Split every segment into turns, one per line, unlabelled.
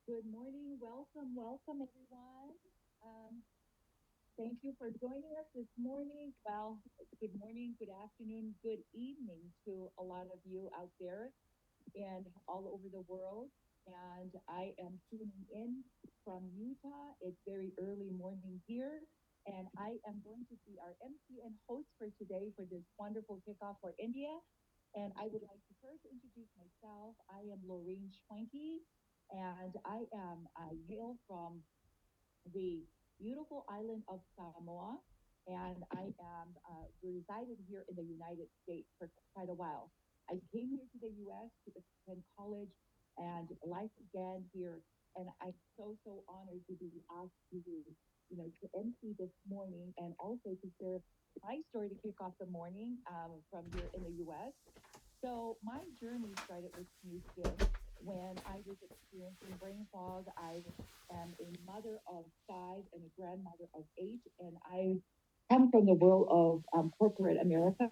Good morning. Welcome, everyone. Um, Thank you for joining us this morning. Well, good morning, good afternoon, good evening to a lot of you out there and all over the world. And I am tuning in from Utah. It's very early morning here. And I am going to be our MC and host for today for this wonderful kickoff for India. And I would like to first introduce myself. I am Lorraine Schwenke, and I hail from the beautiful island of Samoa, and I am resided here in the United States for quite a while. I came here to the U.S. to attend college, and life began here. And I'm so honored to be asked to, to MC this morning and also to share my story to kick off the morning from here in the U.S. So my journey started with new skin when I was experiencing brain fog. I am a mother of five and a grandmother of eight, and I come from the world of corporate America.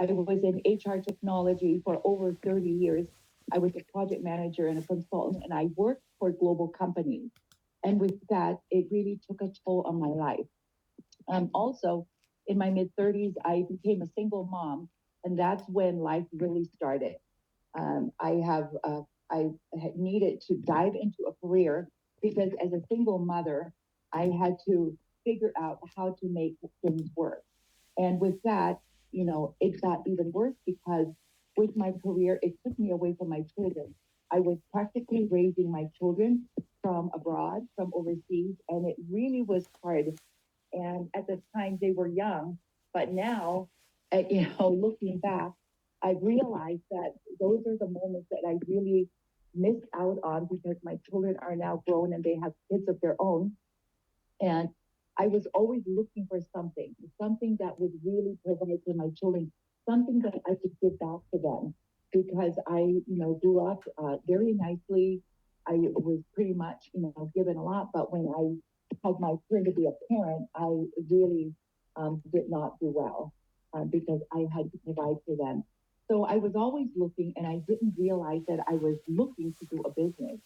I was in HR technology for over 30 years. I was a project manager and a consultant, and I worked for global companies. And with that, it really took a toll on my life. Also, in my mid 30s, I became a single mom, and that's when life really started. I had needed to dive into a career because as a single mother, I had to figure out how to make things work. And with that, it got even worse because with my career, it took me away from my children. I was practically raising my children from abroad, from overseas, and it really was hard. And at the time they were young, but now, looking back, I realized that those are the moments that I really missed out on because my children are now grown and they have kids of their own. And I was always looking for something that would really provide for my children, something that I could give back to them because I, grew up very nicely. I was pretty much, given a lot, but when I had my turn to be a parent, I really did not do well because I had to provide for them. So I was always looking, and I didn't realize that I was looking to do a business.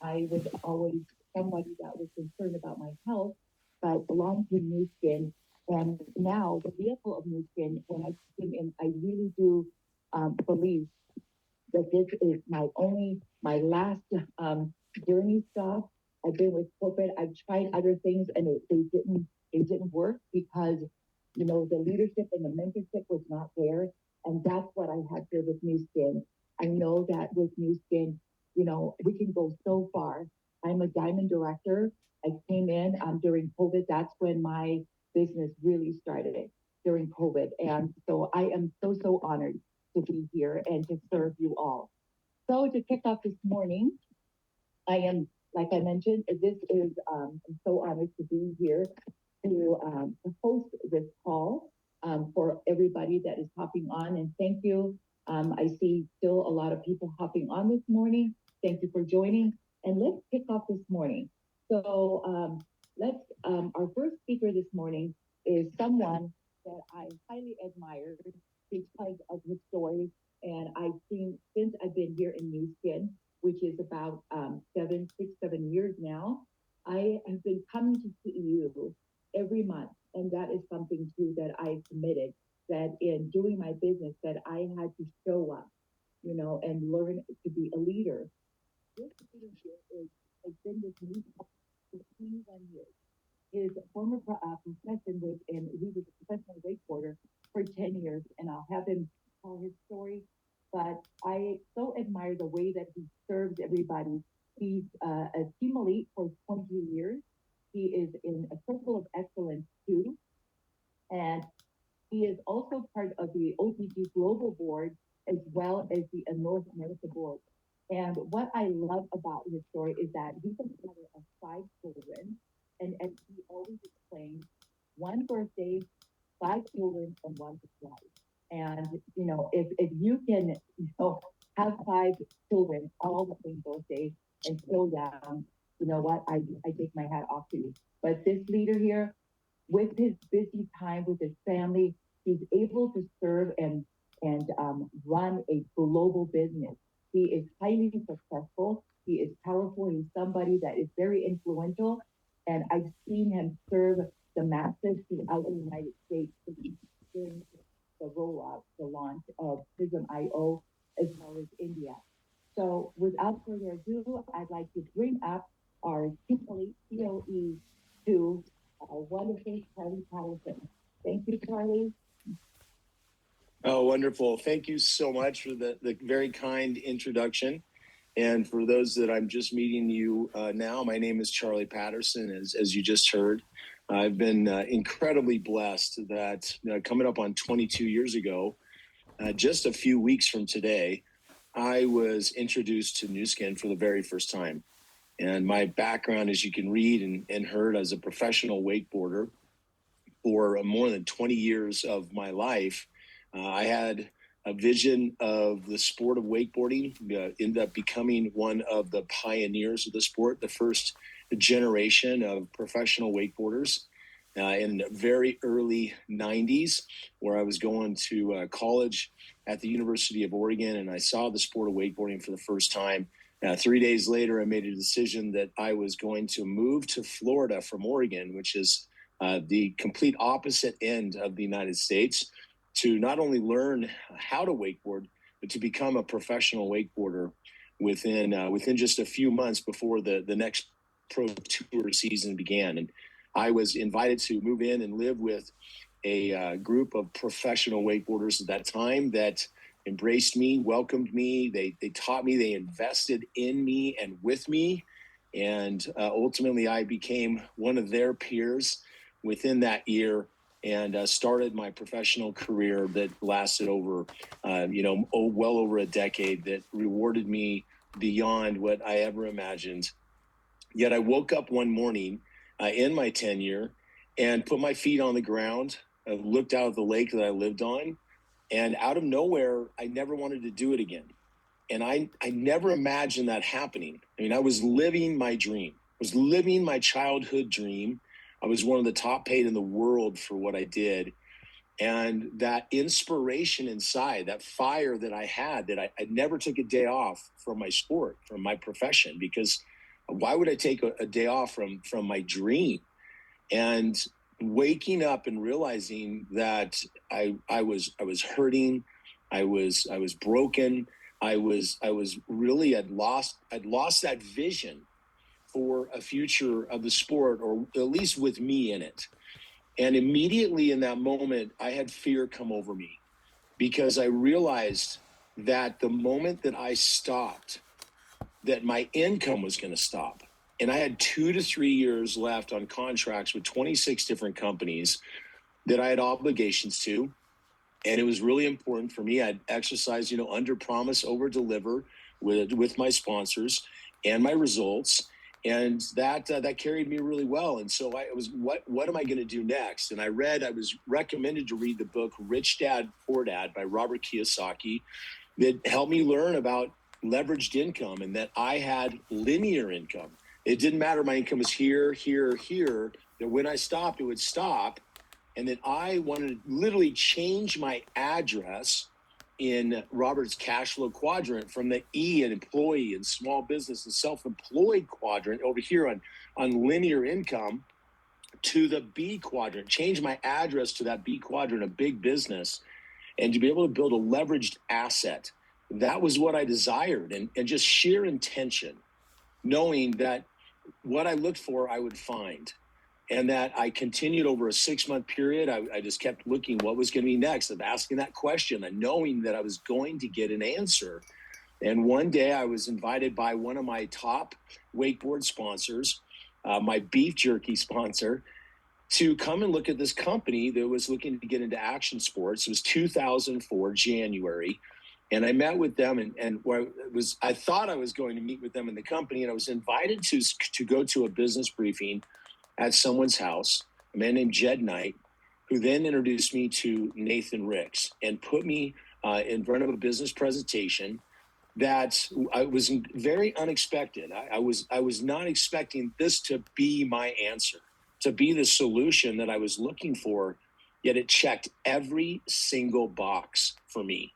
I was always somebody that was concerned about my health, but belonged to New Skin. And now the vehicle of New Skin, when I came in, I really do believe that this is my last journey stop. I've been with corporate. I've tried other things, and they didn't work because the leadership and the mentorship was not there, and that's what I had here with New Skin. I know that with New Skin, we can go so far. I'm a diamond director. I came in during COVID. That's when my business really started during COVID, and so I am so honored to be here and to serve you all. So to kick off this morning, I am, like I mentioned, I'm so honored to be here to host this call for everybody that is hopping on. And thank you. I see still a lot of people hopping on this morning. Thank you for joining. And let's kick off this morning. So our first speaker this morning is someone that I highly admire because of his story. And I've seen since I've been here in New Skin, which is about 7 years now. I have been coming to see you every month, and that is something too that I committed. That in doing my business, that I had to show up, and learn to be a leader. This leadership has been with me for 21 years. His former profession was he was a professional wakeboarder for 10 years, and I'll have him tell his story. But I so admire the way that he serves everybody. He's a team elite for 20 years. He is in a circle of excellence too, and he is also part of the Otg Global Board as well as the North America Board. And what I love about his story is that he's a father of five children. And as he always explains, one birthday, five children, and one life. And, if you can, have five children, all the same birthday, and still young, you know what? I take my hat off to you. But this leader here, with his busy time with his family, he's able to serve and run a global business. He is highly successful. He is powerful. He's somebody that is very influential. And I've seen him serve the masses throughout the United States during the rollout, the launch of Prism IO, as well as India. So without further ado, I'd like to bring up our COE to wonderful Charlie Patterson. Thank you, Charlie.
Oh, wonderful. Thank you so much for the very kind introduction. And for those that I'm just meeting you now, my name is Charlie Patterson, as you just heard. I've been incredibly blessed that coming up on 22 years ago, just a few weeks from today, I was introduced to Nu Skin for the very first time. And my background, as you can read and heard, as a professional wakeboarder for more than 20 years of my life, I had a vision of the sport of wakeboarding, ended up becoming one of the pioneers of the sport, the first generation of professional wakeboarders in the very early 90s, where I was going to college at the University of Oregon, and I saw the sport of wakeboarding for the first time. 3 days later, I made a decision that I was going to move to Florida from Oregon, which is the complete opposite end of the United States, to not only learn how to wakeboard, but to become a professional wakeboarder within just a few months before the next pro tour season began. And I was invited to move in and live with a group of professional wakeboarders at that time that embraced me, welcomed me. They taught me, they invested in me and with me. And ultimately, I became one of their peers within that year, and started my professional career that lasted over, well over a decade, that rewarded me beyond what I ever imagined. Yet I woke up one morning in my tenure and put my feet on the ground, looked out at the lake that I lived on, and out of nowhere, I never wanted to do it again. And I never imagined that happening. I mean, I was living my dream. I was living my childhood dream. I was one of the top paid in the world for what I did. And that inspiration inside, that fire that I had, that I never took a day off from my sport, from my profession, because why would I take a day off from my dream? And waking up and realizing that I was hurting, I was broken, I was really I'd lost that vision for a future of the sport, or at least with me in it. And immediately in that moment, I had fear come over me, because I realized that the moment that I stopped, that my income was going to stop. And I had 2 to 3 years left on contracts with 26 different companies that I had obligations to. And it was really important for me. I'd exercise, under promise, over deliver with my sponsors and my results. And that carried me really well. And so I was, what am I going to do next? And I was recommended to read the book Rich Dad, Poor Dad by Robert Kiyosaki, that helped me learn about leveraged income, and that I had linear income. It didn't matter. My income was here, here, here, that when I stopped, it would stop. And that I wanted to literally change my address in Robert's cash flow quadrant from the E and employee and small business and self-employed quadrant over here on linear income to the B quadrant, change my address to that B quadrant of big business, and to be able to build a leveraged asset. That was what I desired, and just sheer intention, knowing that what I looked for, I would find. And that I continued over a 6-month period. I just kept looking what was going to be next, of asking that question and knowing that I was going to get an answer. And one day I was invited by one of my top wakeboard sponsors, my beef jerky sponsor, to come and look at this company that was looking to get into action sports. It was 2004, January. And I met with them, and I thought I was going to meet with them in the company, and I was invited to go to a business briefing at someone's house, a man named Jed Knight, who then introduced me to Nathan Ricks and put me in front of a business presentation that was very unexpected. I was not expecting this to be my answer, to be the solution that I was looking for, yet it checked every single box for me.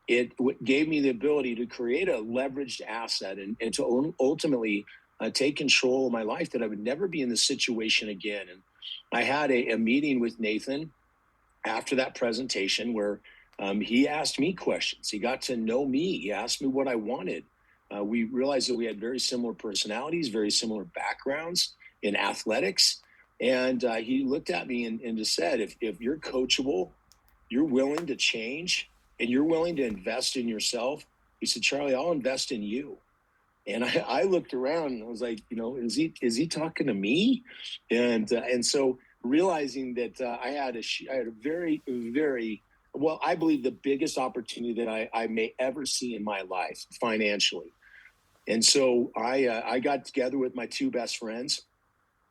gave me the ability to create a leveraged asset and to ultimately take control of my life, that I would never be in this situation again. And I had a meeting with Nathan after that presentation where he asked me questions. He got to know me. He asked me what I wanted. We realized that we had very similar personalities, very similar backgrounds in athletics. And he looked at me and just said, if you're coachable, you're willing to change, and you're willing to invest in yourself, he said, Charlie, I'll invest in you. And I looked around and I was like, is he talking to me? And so realizing that I had a very, very, well, I believe the biggest opportunity that I may ever see in my life financially. And so I got together with my two best friends,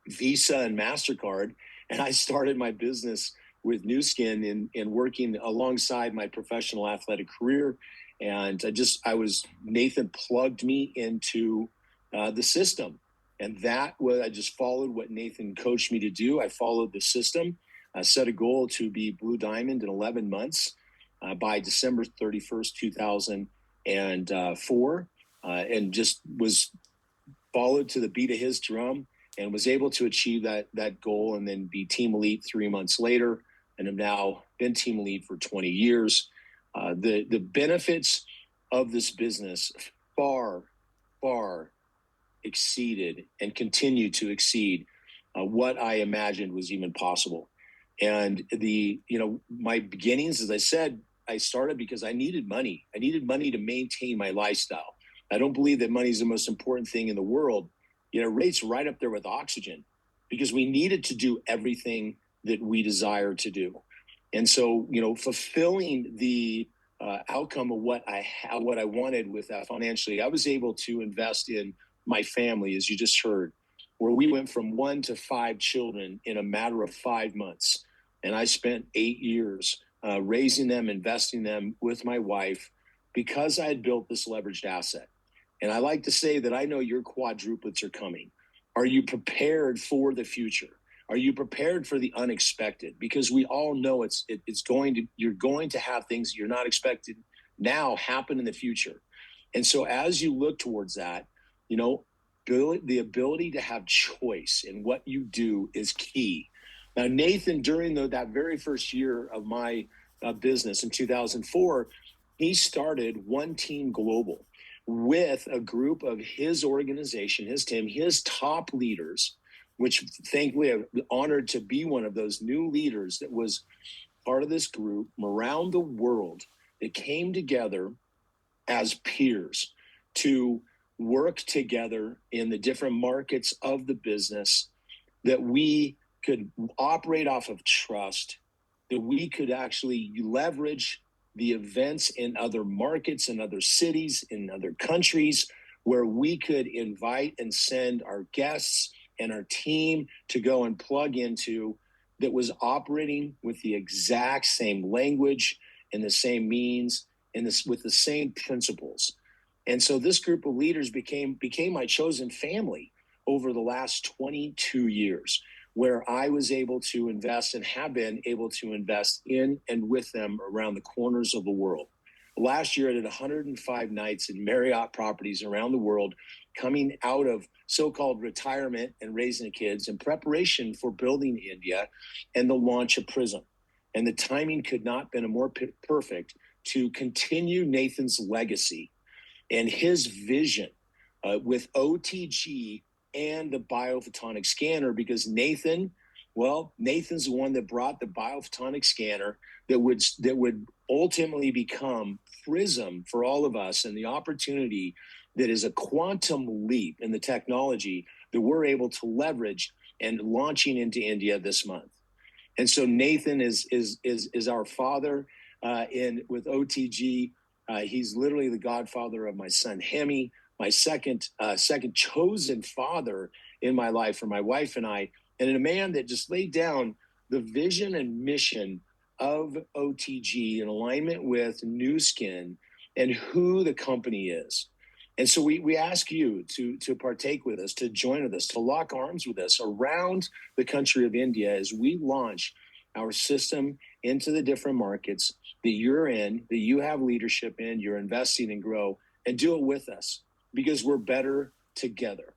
Visa and MasterCard, and I started my business with Nu Skin in working alongside my professional athletic career. And Nathan plugged me into the system. And I just followed what Nathan coached me to do. I followed the system. I set a goal to be Blue Diamond in 11 months by December 31st, 2004, and just was followed to the beat of his drum and was able to achieve that goal and then be Team Elite 3 months later, and have now been Team Elite for 20 years. The benefits of this business far, far exceeded and continue to exceed what I imagined was even possible. And my beginnings, as I said, I started because I needed money. I needed money to maintain my lifestyle. I don't believe that money is the most important thing in the world. Rates right up there with oxygen, because we needed to do everything that we desire to do. And so, fulfilling the outcome of what I wanted with that financially, I was able to invest in my family, as you just heard, where we went from 1 to 5 children in a matter of 5 months. And I spent 8 years raising them, investing them with my wife, because I had built this leveraged asset. And I like to say that I know your quadruplets are coming. Are you prepared for the future? Are you prepared for the unexpected? Because we all know you're going to have things that you're not expected now happen in the future. And so as you look towards that, the ability to have choice in what you do is key. Now, Nathan, during that very first year of my business in 2004, he started One Team Global with a group of his organization, his team, his top leaders, which thankfully I'm honored to be one of those new leaders that was part of this group from around the world that came together as peers to work together in the different markets of the business, that we could operate off of trust, that we could actually leverage the events in other markets, in other cities, in other countries, where we could invite and send our guests and our team to go and plug into, that was operating with the exact same language and the same means and with the same principles. And so this group of leaders became my chosen family over the last 22 years, where I was able to invest and have been able to invest in and with them around the corners of the world. Last year, I did 105 nights in Marriott properties around the world, coming out of so-called retirement and raising kids in preparation for building India and the launch of Prism. And the timing could not have been more perfect to continue Nathan's legacy and his vision with OTG and the biophotonic scanner, because Nathan's the one that brought the biophotonic scanner that would ultimately become Prism for all of us, and the opportunity that is a quantum leap in the technology that we're able to leverage and launching into India this month. And so Nathan is our father with OTG. He's literally the godfather of my son Hemi, my second chosen father in my life for my wife and I, and a man that just laid down the vision and mission of OTG in alignment with Nu Skin and who the company is. And so we ask you to partake with us, to join with us, to lock arms with us around the country of India as we launch our system into the different markets that you're in, that you have leadership in, you're investing and grow, and do it with us because we're better together.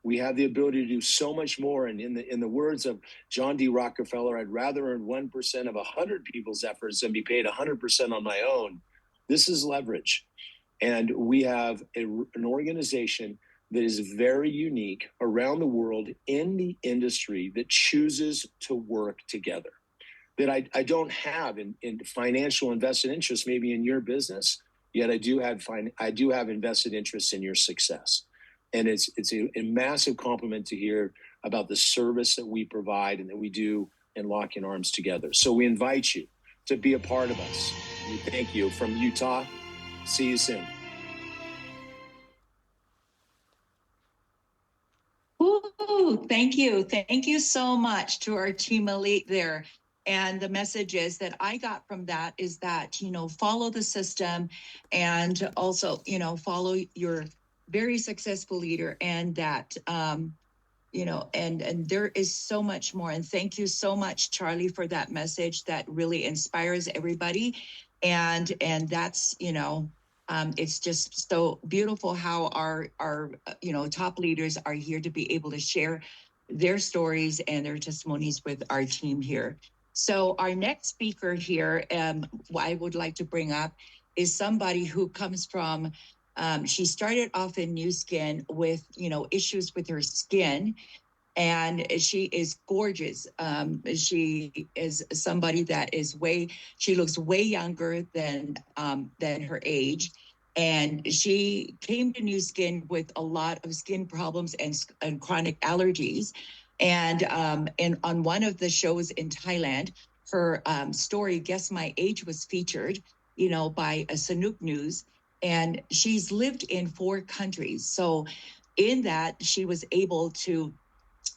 We have the ability to do so much more. And in the words of John D. Rockefeller, I'd rather earn 1% of 100 people's efforts than be paid 100% on my own. This is leverage. And we have an organization that is very unique around the world in the industry that chooses to work together. That I don't have in financial invested interest, maybe in your business, yet I do have invested interest in your success. And it's a massive compliment to hear about the service that we provide and that we do in locking arms together. So we invite you to be a part of us. We thank you from Utah. See you soon.
Ooh, thank you. Thank you so much to our team elite there. And the messages that I got from that is that, follow the system and also, follow your very successful leader, and that, and there is so much more. And thank you so much, Charlie, for that message that really inspires everybody. And that's, it's just so beautiful how our top leaders are here to be able to share their stories and their testimonies with our team here. So our next speaker here, I would like to bring up is somebody who comes from, she started off in Nu Skin with, issues with her skin, and she is gorgeous. She is somebody that is she looks way younger than her age. And she came to Nu Skin with a lot of skin problems and chronic allergies. And on one of the shows in Thailand, her story, Guess My Age, was featured, by Sanook News. And she's lived in 4 countries. So in that, she was able to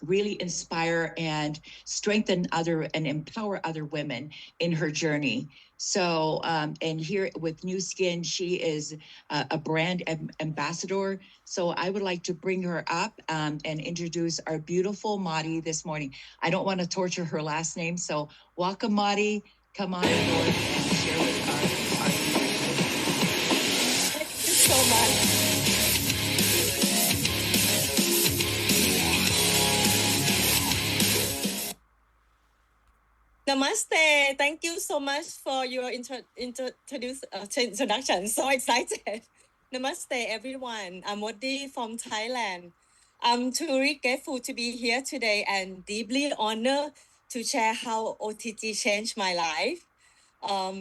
really inspire and strengthen and empower other women in her journey. So, and here with Nu Skin, she is a brand ambassador. So I would like to bring her up and introduce our beautiful Madi this morning. I don't want to torture her last name. So welcome, Madi. Come on board and share with our
Thank you so much. Namaste. Thank you so much for your introduction. So excited. Namaste, everyone. I'm Wadi from Thailand. I'm truly grateful to be here today and deeply honored to share how OTG changed my life.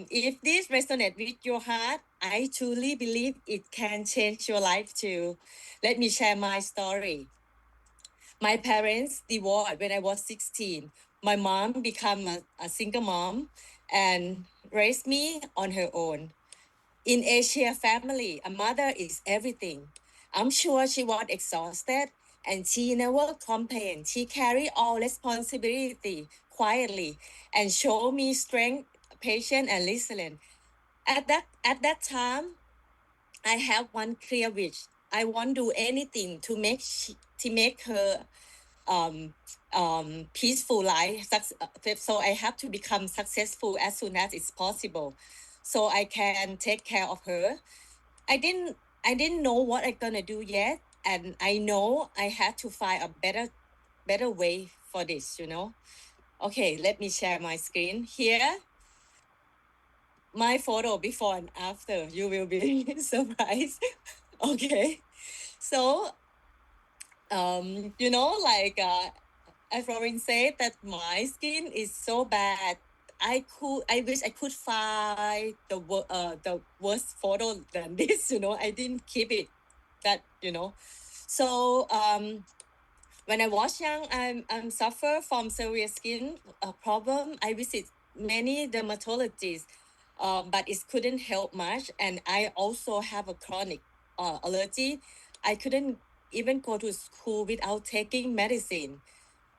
If this resonates with your heart, I truly believe it can change your life too. Let me share my story. My parents divorced when I was 16. My mom became a single mom and raised me on her own. In Asia family, a mother is everything. I'm sure she was exhausted and she never complained. She carried all responsibility quietly and showed me strength, patience, and resilience. At that time, I have one clear wish. I won't do anything to make her peaceful life. So I have to become successful as soon as it's possible, so I can take care of her. I didn't know what I'm gonna do yet, and I know I had to find a better way for this. Okay, let me share my screen here. My photo before and after. You will be surprised. Okay, so as Robin said, that my skin is so bad. I wish I could find the worst photo than this. I didn't keep it. So when I was young, I'm suffer from severe skin problem. I visit many dermatologists, but it couldn't help much. And I also have a chronic allergy. I couldn't even go to school without taking medicine.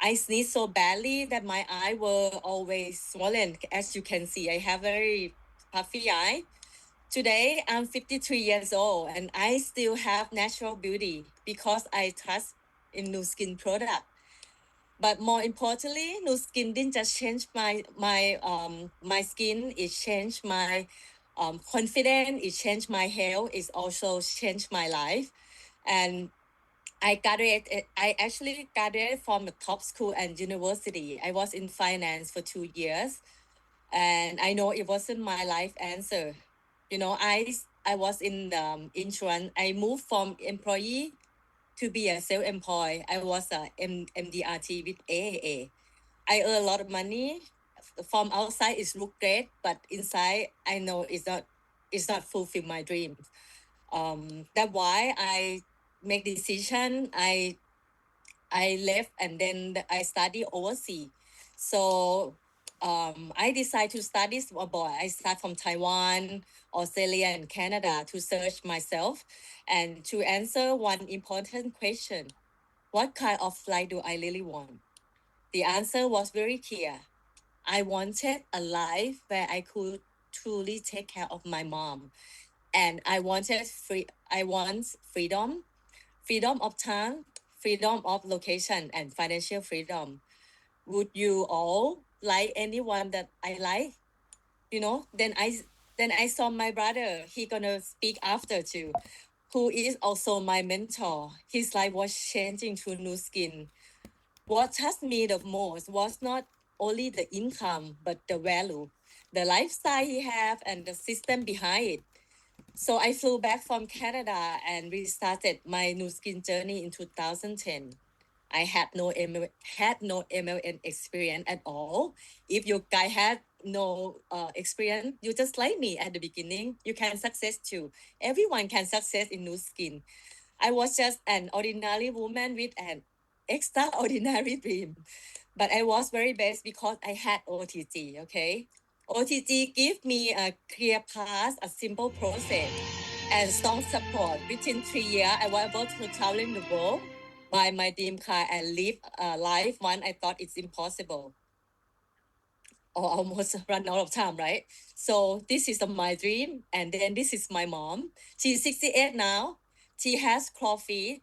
I sneeze so badly that my eyes were always swollen. As you can see, I have very puffy eye. Today, I'm 53 years old and I still have natural beauty because I trust in Nu Skin product. But more importantly, Nu Skin didn't just change my skin. It changed my confidence. It changed my health. It also changed my life. And I actually graduated from a top school and university. I was in finance for 2 years, and I know it wasn't my life answer. You know, I was in insurance. I moved from employee to be a self-employed. I was a MDRT with AAA. I earn a lot of money. From outside, it look great, but inside, I know it's not fulfill my dream. That's why I make decision. I left and then I study overseas. So I decided to study abroad. I start from Taiwan, Australia, and Canada to search myself and to answer one important question: what kind of life do I really want? The answer was very clear. I wanted a life where I could truly take care of my mom, and I want freedom, freedom of time, freedom of location, and financial freedom. Would you all like anyone that I like? You know, then I saw my brother. He gonna speak after too, who is also my mentor. His life was changing to Nu Skin. What touched me the most was not only the income, but the value, the lifestyle he have, and the system behind it. So I flew back from Canada and restarted my Nu Skin journey in 2010. I had no MLM experience at all. If you guys had no experience, you just like me at the beginning, you can success too. Everyone can success in Nu Skin. I was just an ordinary woman with an extraordinary dream. But I was very best because I had OTG, okay? OTG gave me a clear path, a simple process, and strong support. Within 3 years, I was able to travel the world, buy my dream car, and live a life one I thought it's impossible. Or almost run out of time, right? So this is my dream, and then this is my mom. She's 68 now. She has claw feet,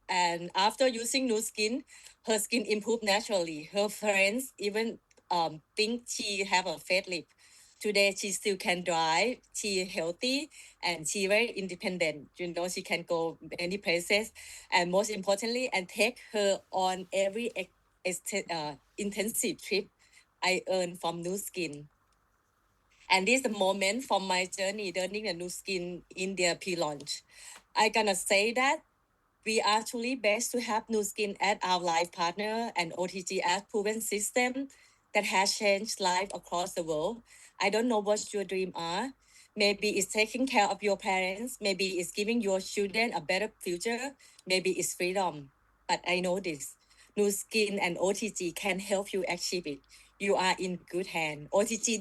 and after using Nu Skin, her skin improved naturally. Her friends even think she have a fat lip. Today she still can drive. She healthy and she very independent. You know, she can go many places, and most importantly, and take her on every intensive trip I earned from Nu Skin. And this is the moment from my journey learning the Nu Skin India pre-launch. I gonna say that we are truly blessed to have Nu Skin as our life partner and OTG as proven system that has changed life across the world. I don't know what your dreams are. Maybe it's taking care of your parents. Maybe it's giving your children a better future. Maybe it's freedom. But I know this. Nu Skin and OTG can help you achieve it. You are in good hand. OTG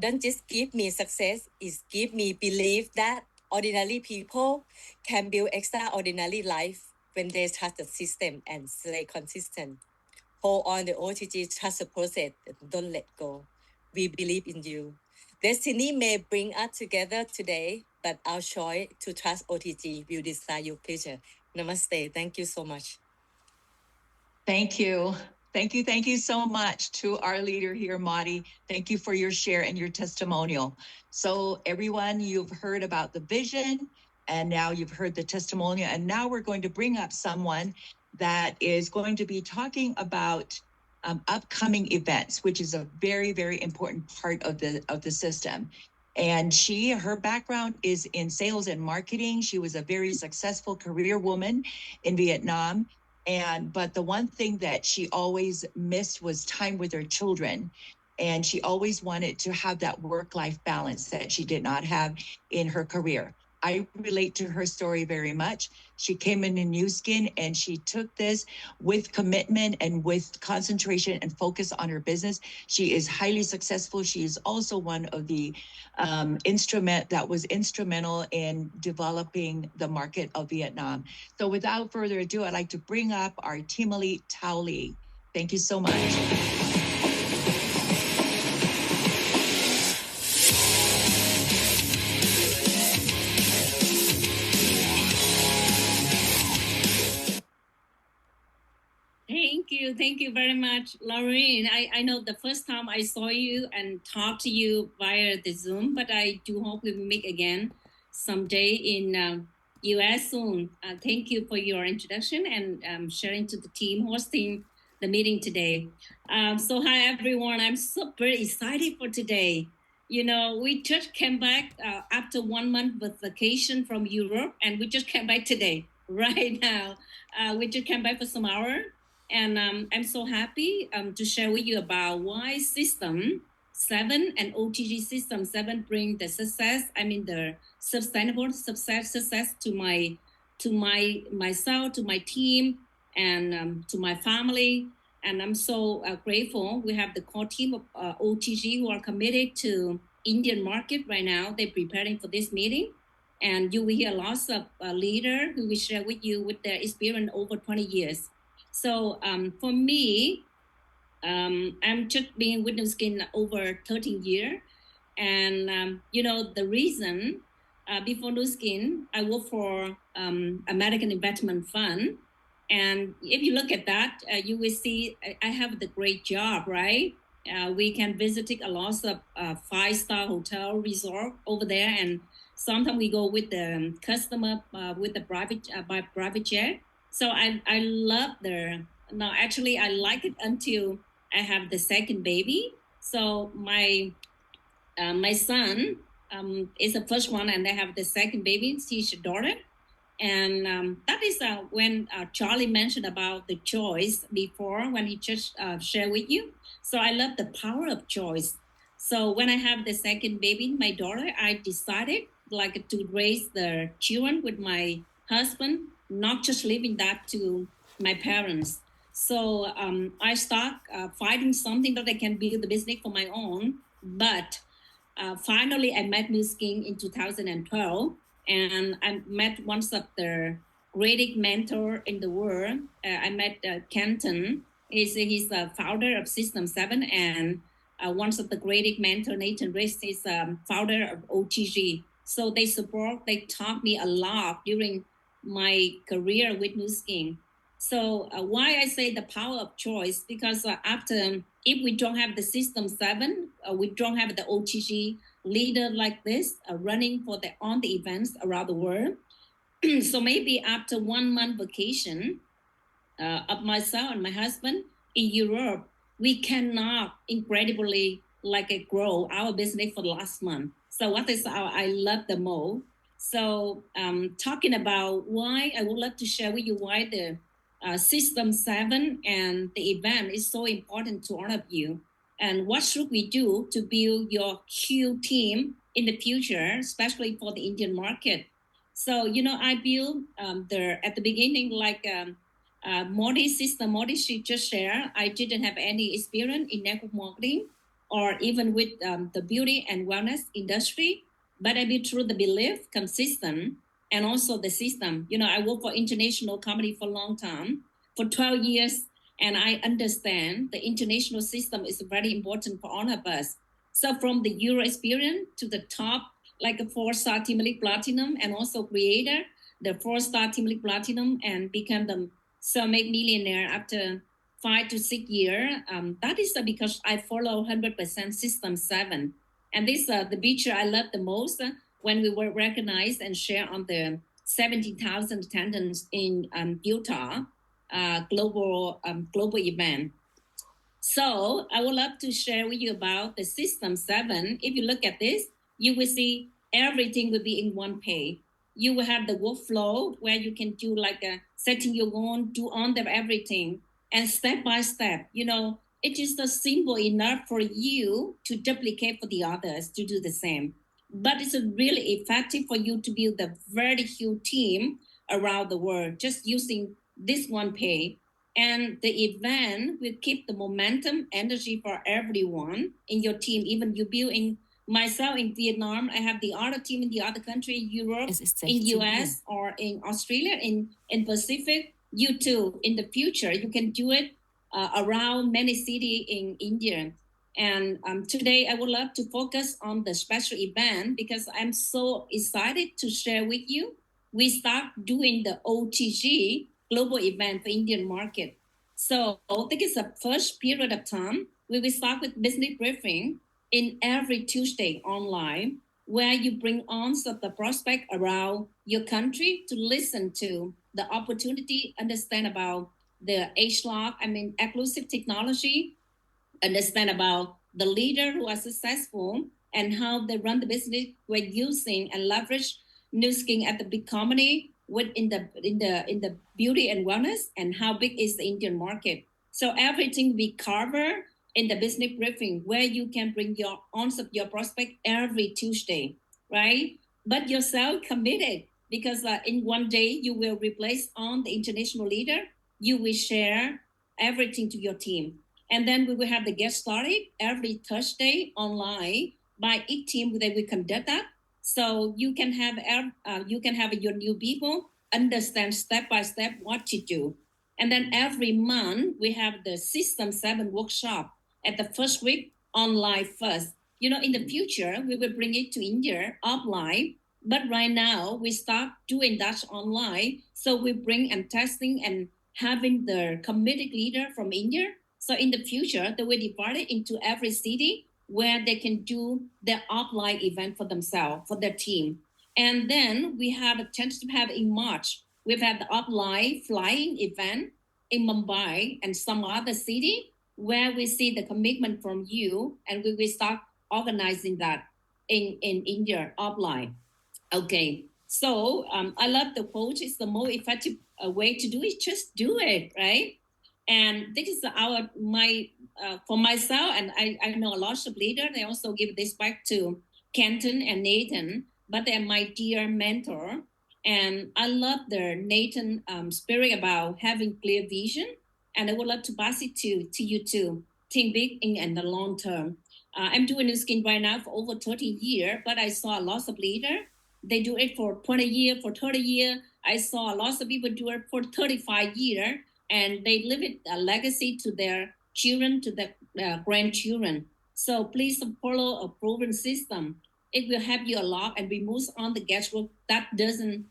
don't just give me success, it give me belief that ordinary people can build extraordinary life when they trust the system and stay consistent. Hold on the OTG, trust the process, don't let go. We believe in you. Destiny may bring us together today, but our choice to trust OTG will decide your future. Namaste. Thank you so much.
Thank you. Thank you so much to our leader here, Madi. Thank you for your share and your testimonial. So everyone, you've heard about the vision, and now you've heard the testimonial, and now we're going to bring up someone that is going to be talking about upcoming events, which is a very, very important part of the system. And her background is in sales and marketing. She was a very successful career woman in Vietnam. But the one thing that she always missed was time with her children. And she always wanted to have that work-life balance that she did not have in her career. I relate to her story very much. She came in Nu Skin and she took this with commitment and with concentration and focus on her business. She is highly successful. She is also one of the instrumental in developing the market of Vietnam. So without further ado, I'd like to bring up our team elite, Tao Li. Thank you so much.
Thank you very much, Laureen. I know the first time I saw you and talked to you via the Zoom, but I do hope we will meet again someday in US soon. Thank you for your introduction and sharing to the team hosting the meeting today. So hi everyone, I'm super excited for today. You know, we just came back after 1 month of vacation from Europe, and we just came back today, right now. We just came back for some hour, and I'm so happy to share with you about why System 7 and OTG System 7 bring the success, the sustainable success to myself, to my team, and to my family. And I'm so grateful. We have the core team of OTG who are committed to Indian market right now. They're preparing for this meeting. And you will hear lots of leaders who will share with you with their experience over 20 years. So for me, I'm just being with Nu Skin over 13 years. And, the reason before Nu Skin, I work for American Investment Fund. And if you look at that, you will see I have the great job, right? We can visit a lot of 5-star hotel resort over there. And sometimes we go with the customer with the private jet. So I love actually I like it until I have the second baby. So my son is the first one, and I have the second baby. She's a daughter. And that is when Charlie mentioned about the choice before, when he just shared with you. So I love the power of choice. So when I have the second baby, my daughter, I decided to raise the children with my husband, not just leaving that to my parents. So I start finding something that I can build the business for my own. But finally, I met Nu Skin in 2012. And I met one of the greatest mentor in the world. I met Kenton. He's the founder of System 7, and one of the greatest mentor, Nathan Rist, is founder of OTG. So they taught me a lot during my career with Nu Skin. So why I say the power of choice, because if we don't have the System 7, we don't have the OTG leader like this running on the events around the world. So maybe after 1 month vacation of myself and my husband in Europe, we cannot incredibly grow our business for the last month. So what is I love the most. So talking about why, I would love to share with you why the System 7 and the event is so important to all of you. And what should we do to build your huge team in the future, especially for the Indian market? So, I built at the beginning, Modi system, Modi she just shared, I didn't have any experience in network marketing or even with the beauty and wellness industry, but I built through the belief, consistent, and also the system. I work for international company for a long time, for 12 years, and I understand the international system is very important for all of us. So from the Euro experience to the top, like a 4-star Team Elite Platinum, and also creator, the 4-star Team Elite Platinum, and become the Summit Millionaire after 5 to 6 years. That is because I follow 100% System 7. And this the feature I love the most when we were recognized and share on the 17,000 attendance in Utah. Global event. So I would love to share with you about the System 7. If you look at this, you will see everything will be in one page. You will have the workflow where you can do setting your own, do on them everything, and step by step. It is just simple enough for you to duplicate for the others to do the same. But it's really effective for you to build a very huge team around the world, just using this one page. And the event will keep the momentum, energy for everyone in your team. Even you build in myself in Vietnam, I have the other team in the other country, Europe, in US, or in Australia, in Pacific. You too, in the future, you can do it around many cities in India. And today I would love to focus on the special event because I'm so excited to share with you. We start doing the OTG global event for Indian market So this is the first period of time. We will start with business briefing in every Tuesday online, where you bring on some of the prospect around your country to listen to the opportunity, understand about the HLOC, exclusive technology, understand about the leader who are successful and how they run the business with using and leverage new skin at the big company within the beauty and wellness, and how big is the Indian market. So everything we cover in the business briefing, where you can bring your answer your prospect every Tuesday, right? But yourself committed, because in one day you will replace on the international leader. You will share everything to your team. And then we will have the get started every Thursday online by each team that we conduct that. So you can have your new people understand step by step what to do. And then every month we have the System 7 workshop at the first week online first. In the future, we will bring it to India offline. But right now we start doing that online. So we bring and testing and having the committed leader from India. So in the future, they will divide it into every city where they can do their offline event for themselves, for their team. And then we have a chance to have in March, we've had the offline flying event in Mumbai and some other city, where we see the commitment from you, and we will start organizing that in India offline. Okay, so I love the quote. It's the most effective way to do it. Just do it, right? And this is for myself, and I know a lot of leaders. They also give this back to Kenton and Nathan, but they're my dear mentor. And I love the Nathan spirit about having clear vision. And I would love to pass it to you too. Think big in the long term. I'm doing new skin right now for over 30 years, but I saw a lot of leaders. They do it for 20 years, for 30 years. I saw a lot of people do it for 35 years, and they leave it a legacy to their children, to their grandchildren. So please follow a proven system. It will help you a lot and remove on the guesswork that doesn't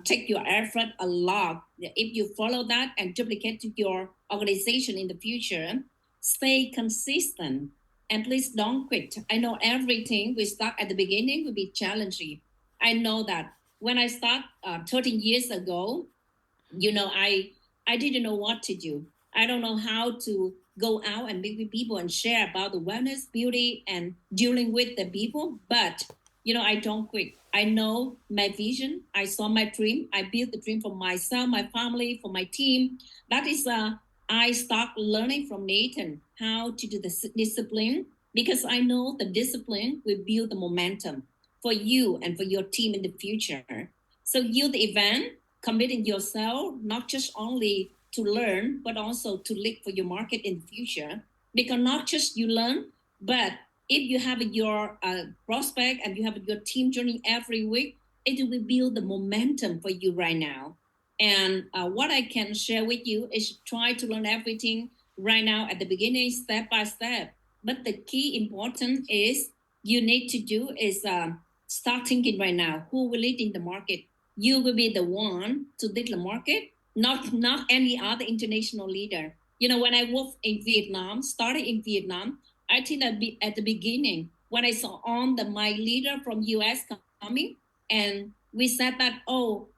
take your effort a lot. If you follow that and duplicate to your organization in the future, stay consistent and please don't quit. I know everything we start at the beginning will be challenging. I know that when I start 13 years ago, I didn't know what to do. I don't know how to go out and meet with people and share about the wellness, beauty, and dealing with the people. But, I don't quit. I know my vision. I saw my dream. I built the dream for myself, my family, for my team. That is, I start learning from Nathan how to do the discipline, because I know the discipline will build the momentum for you and for your team in the future. So you, the event, committing yourself, not just only to learn, but also to lead for your market in the future. Because not just you learn, but if you have your prospect and you have your team joining every week, it will build the momentum for you right now. And what I can share with you is try to learn everything right now at the beginning, step by step. But the key important is you need to do is start thinking right now, who will lead in the market? You will be the one to lead the market, not any other international leader. When I worked in Vietnam, started in Vietnam, I think that at the beginning, when I saw my leader from US coming, and we said that,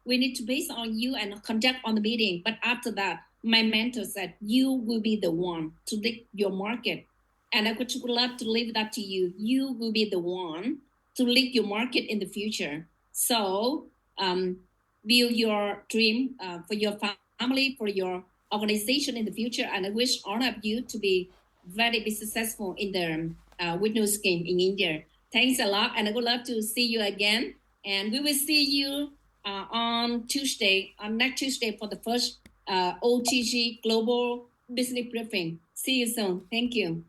we need to base on you and conduct on the meeting. But after that, my mentor said, you will be the one to lead your market. And I would love to leave that to you. You will be the one to lead your market in the future. So build your dream for your family, for your organization in the future. And I wish all of you to be very successful in the witness game in India. Thanks a lot. And I would love to see you again. And we will see you on Tuesday, next Tuesday, for the first OTG Global Business Briefing. See you soon. Thank you.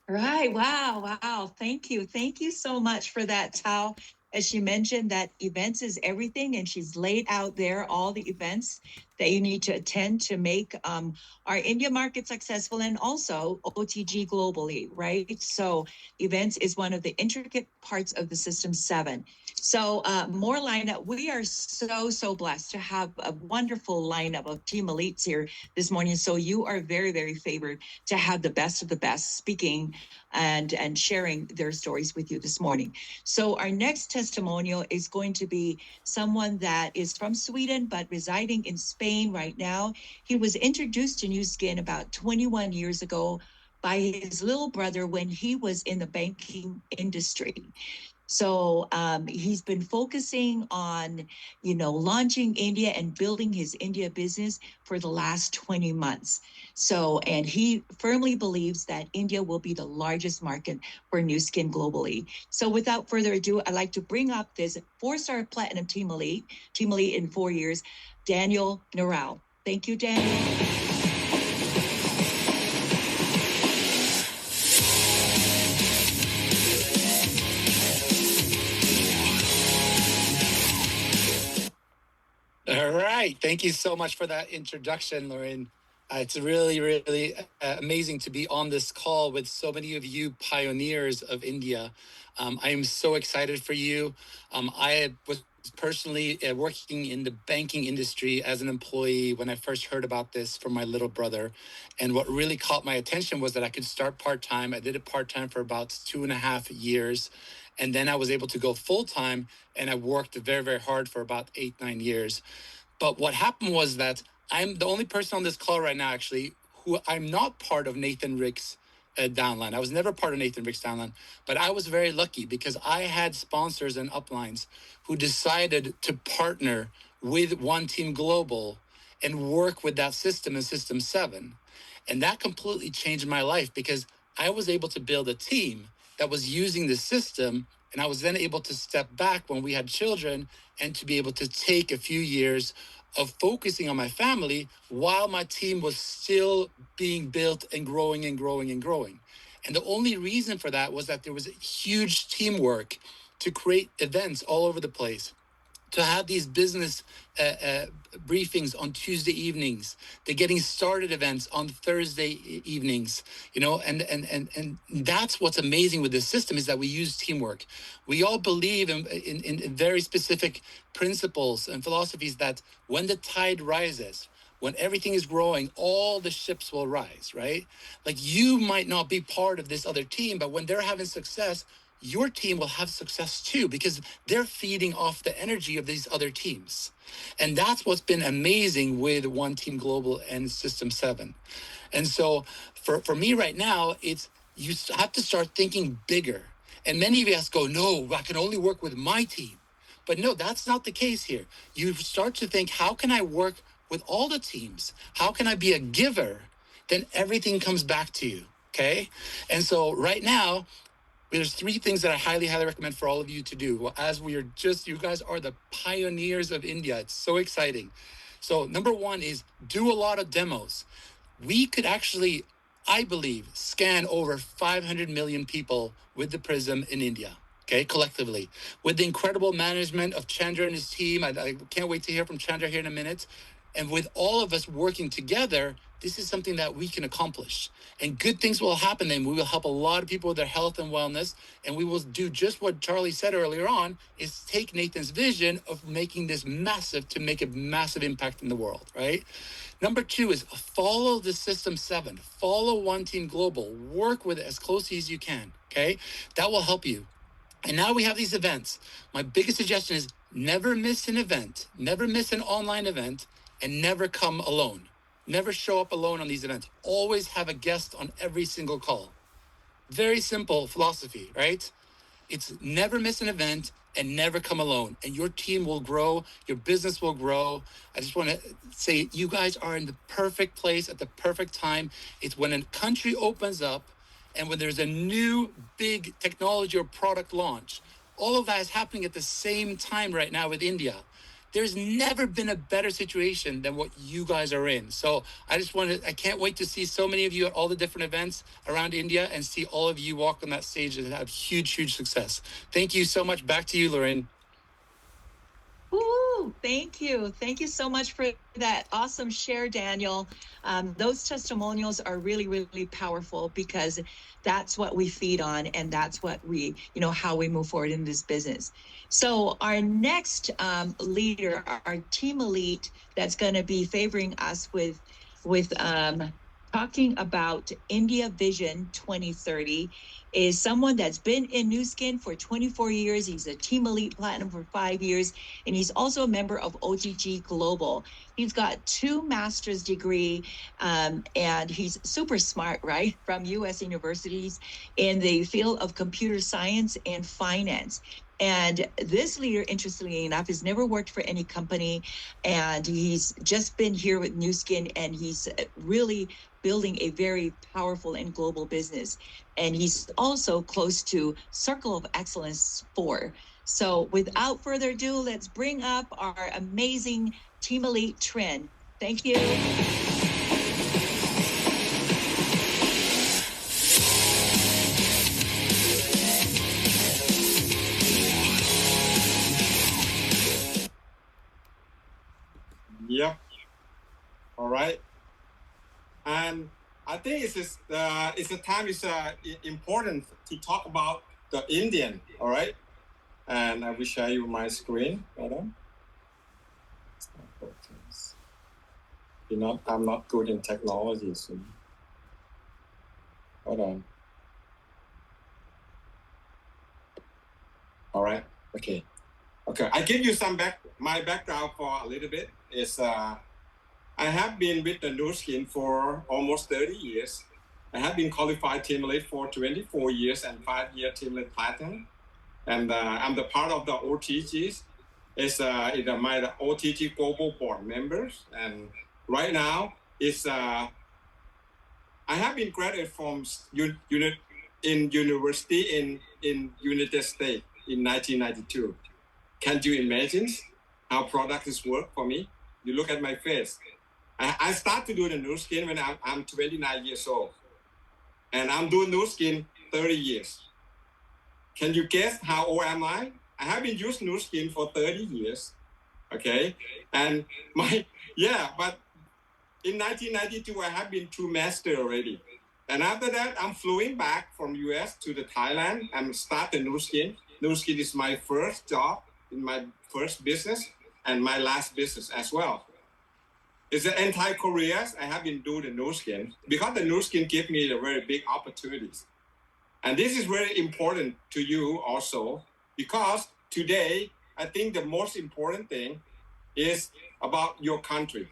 Right. Wow. Thank you. Thank you so much for that, Tao. As she mentioned, that events is everything, and she's laid out there all the events that you need to attend to make our India market successful, and also OTG globally, right? So events is one of the intricate parts of the System 7. So more lineup. We are so blessed to have a wonderful lineup of team elites here this morning. So you are very, very favored to have the best of the best speaking and sharing their stories with you this morning. So our next testimonial is going to be someone that is from Sweden but residing in Spain right now. He was introduced to Nu Skin about 21 years ago by his little brother when he was in the banking industry. So he's been focusing on, launching India and building his India business for the last 20 months. So, and he firmly believes that India will be the largest market for Nu Skin globally. So without further ado, I'd like to bring up this 4-star platinum team elite in 4 years, Daniel Narao. Thank you, Daniel.
All right. Thank you so much for that introduction, Lauren. It's really amazing to be on this call with so many of you pioneers of India. I am so excited for you. I was personally working in the banking industry as an employee when I first heard about this from my little brother. And what really caught my attention was that I could start part-time. I did it part-time for about 2.5 years. And then I was able to go full-time, and I worked very hard for about 8-9 years. But what happened was that I'm the only person on this call right now, actually, who I'm not part of Nathan Rick's downline. I was never part of Nathan Rick's downline, but I was very lucky because I had sponsors and uplines who decided to partner with One Team Global and work with that system in System 7. And that completely changed my life because I was able to build a team that was using the system, and I was then able to step back when we had children and to be able to take a few years of focusing on my family while my team was still being built and growing. And the only reason for that was that there was a huge teamwork to create events all over the place, to have these business briefings on Tuesday evenings, the getting started events on Thursday evenings, and that's what's amazing with this system, is that we use teamwork. We all believe in very specific principles and philosophies that when the tide rises, when everything is growing, all the ships will rise, right? Like, you might not be part of this other team, but when they're having success, your team will have success too, because they're feeding off the energy of these other teams. And that's what's been amazing with One Team Global and System 7. And so for me right now, it's, you have to start thinking bigger. And many of us go, no, I can only work with my team. But no, that's not the case here. You start to think, how can I work with all the teams? How can I be a giver? Then everything comes back to you, okay? And so right now, there's 3 things that I highly recommend for all of you to do. Well, as we are you guys are the pioneers of India. It's so exciting. So number 1 is do a lot of demos. We could actually, I believe, scan over 500 million people with the Prism in India, okay, collectively. With the incredible management of Chandra and his team, I can't wait to hear from Chandra here in a minute. And with all of us working together, this is something that we can accomplish. And good things will happen then. We will help a lot of people with their health and wellness. And we will do just what Charlie said earlier on, is take Nathan's vision of making this massive to make a massive impact in the world, right? Number 2 is follow the System 7. Follow One Team Global. Work with it as closely as you can, okay? That will help you. And now we have these events. My biggest suggestion is never miss an event. Never miss an online event. And never come alone. Never show up alone on these events. Always have a guest on every single call. Very simple philosophy, right? It's never miss an event and never come alone. And your team will grow. Your business will grow. I just want to say, you guys are in the perfect place at the perfect time. It's when a country opens up and when there's a new big technology or product launch. All of that is happening at the same time right now with India. There's never been a better situation than what you guys are in. So I can't wait to see so many of you at all the different events around India and see all of you walk on that stage and have huge success. Thank you so much. Back to you, Lorraine.
Ooh, Oh, thank you. Thank you so much for that awesome share, Daniel. Those testimonials are really, really powerful because that's what we feed on and that's what we, how we move forward in this business. So our next leader, our team elite that's going to be favoring us with talking about India Vision 2030 is someone that's been in Nu Skin for 24 years. He's a Team Elite Platinum for 5 years, and he's also a member of Otg Global. He's got 2 master's degree, and he's super smart, right, from U.S. universities in the field of computer science and finance. And this leader, interestingly enough, has never worked for any company, and he's just been here with Nu Skin, and he's really building a very powerful and global business. And he's also close to Circle of Excellence 4. So without further ado, let's bring up our amazing Team Elite Trend. Thank you.
Yep. All right. And I think it's the time is important to talk about the Indian. All right. And I will share you my screen. Hold on. I'm not good in technology. So hold on. All right. Okay. I give you my background for a little bit. I have been with the Nu Skin for almost 30 years. I have been qualified Team Elite for 24 years and 5-year Team Elite Platinum. And I'm the part of the OTGs. My OTG Global Board members. And right now, I have been graduated from university in United States in 1992. Can you imagine how products work for me? You look at my face. I started to do the Nu Skin when I'm 29 years old. And I'm doing Nu Skin 30 years. Can you guess how old am I? I have been using Nu Skin for 30 years. Okay. And but in 1992, I have been 2 master already. And after that, I'm flying back from US to the Thailand and start the Nu Skin. Nu Skin is my first job in my first business and my last business as well. It's the entire career I have been doing the Nu Skin because the Nu Skin gives me a very big opportunities. And this is very important to you also because today, I think the most important thing is about your country.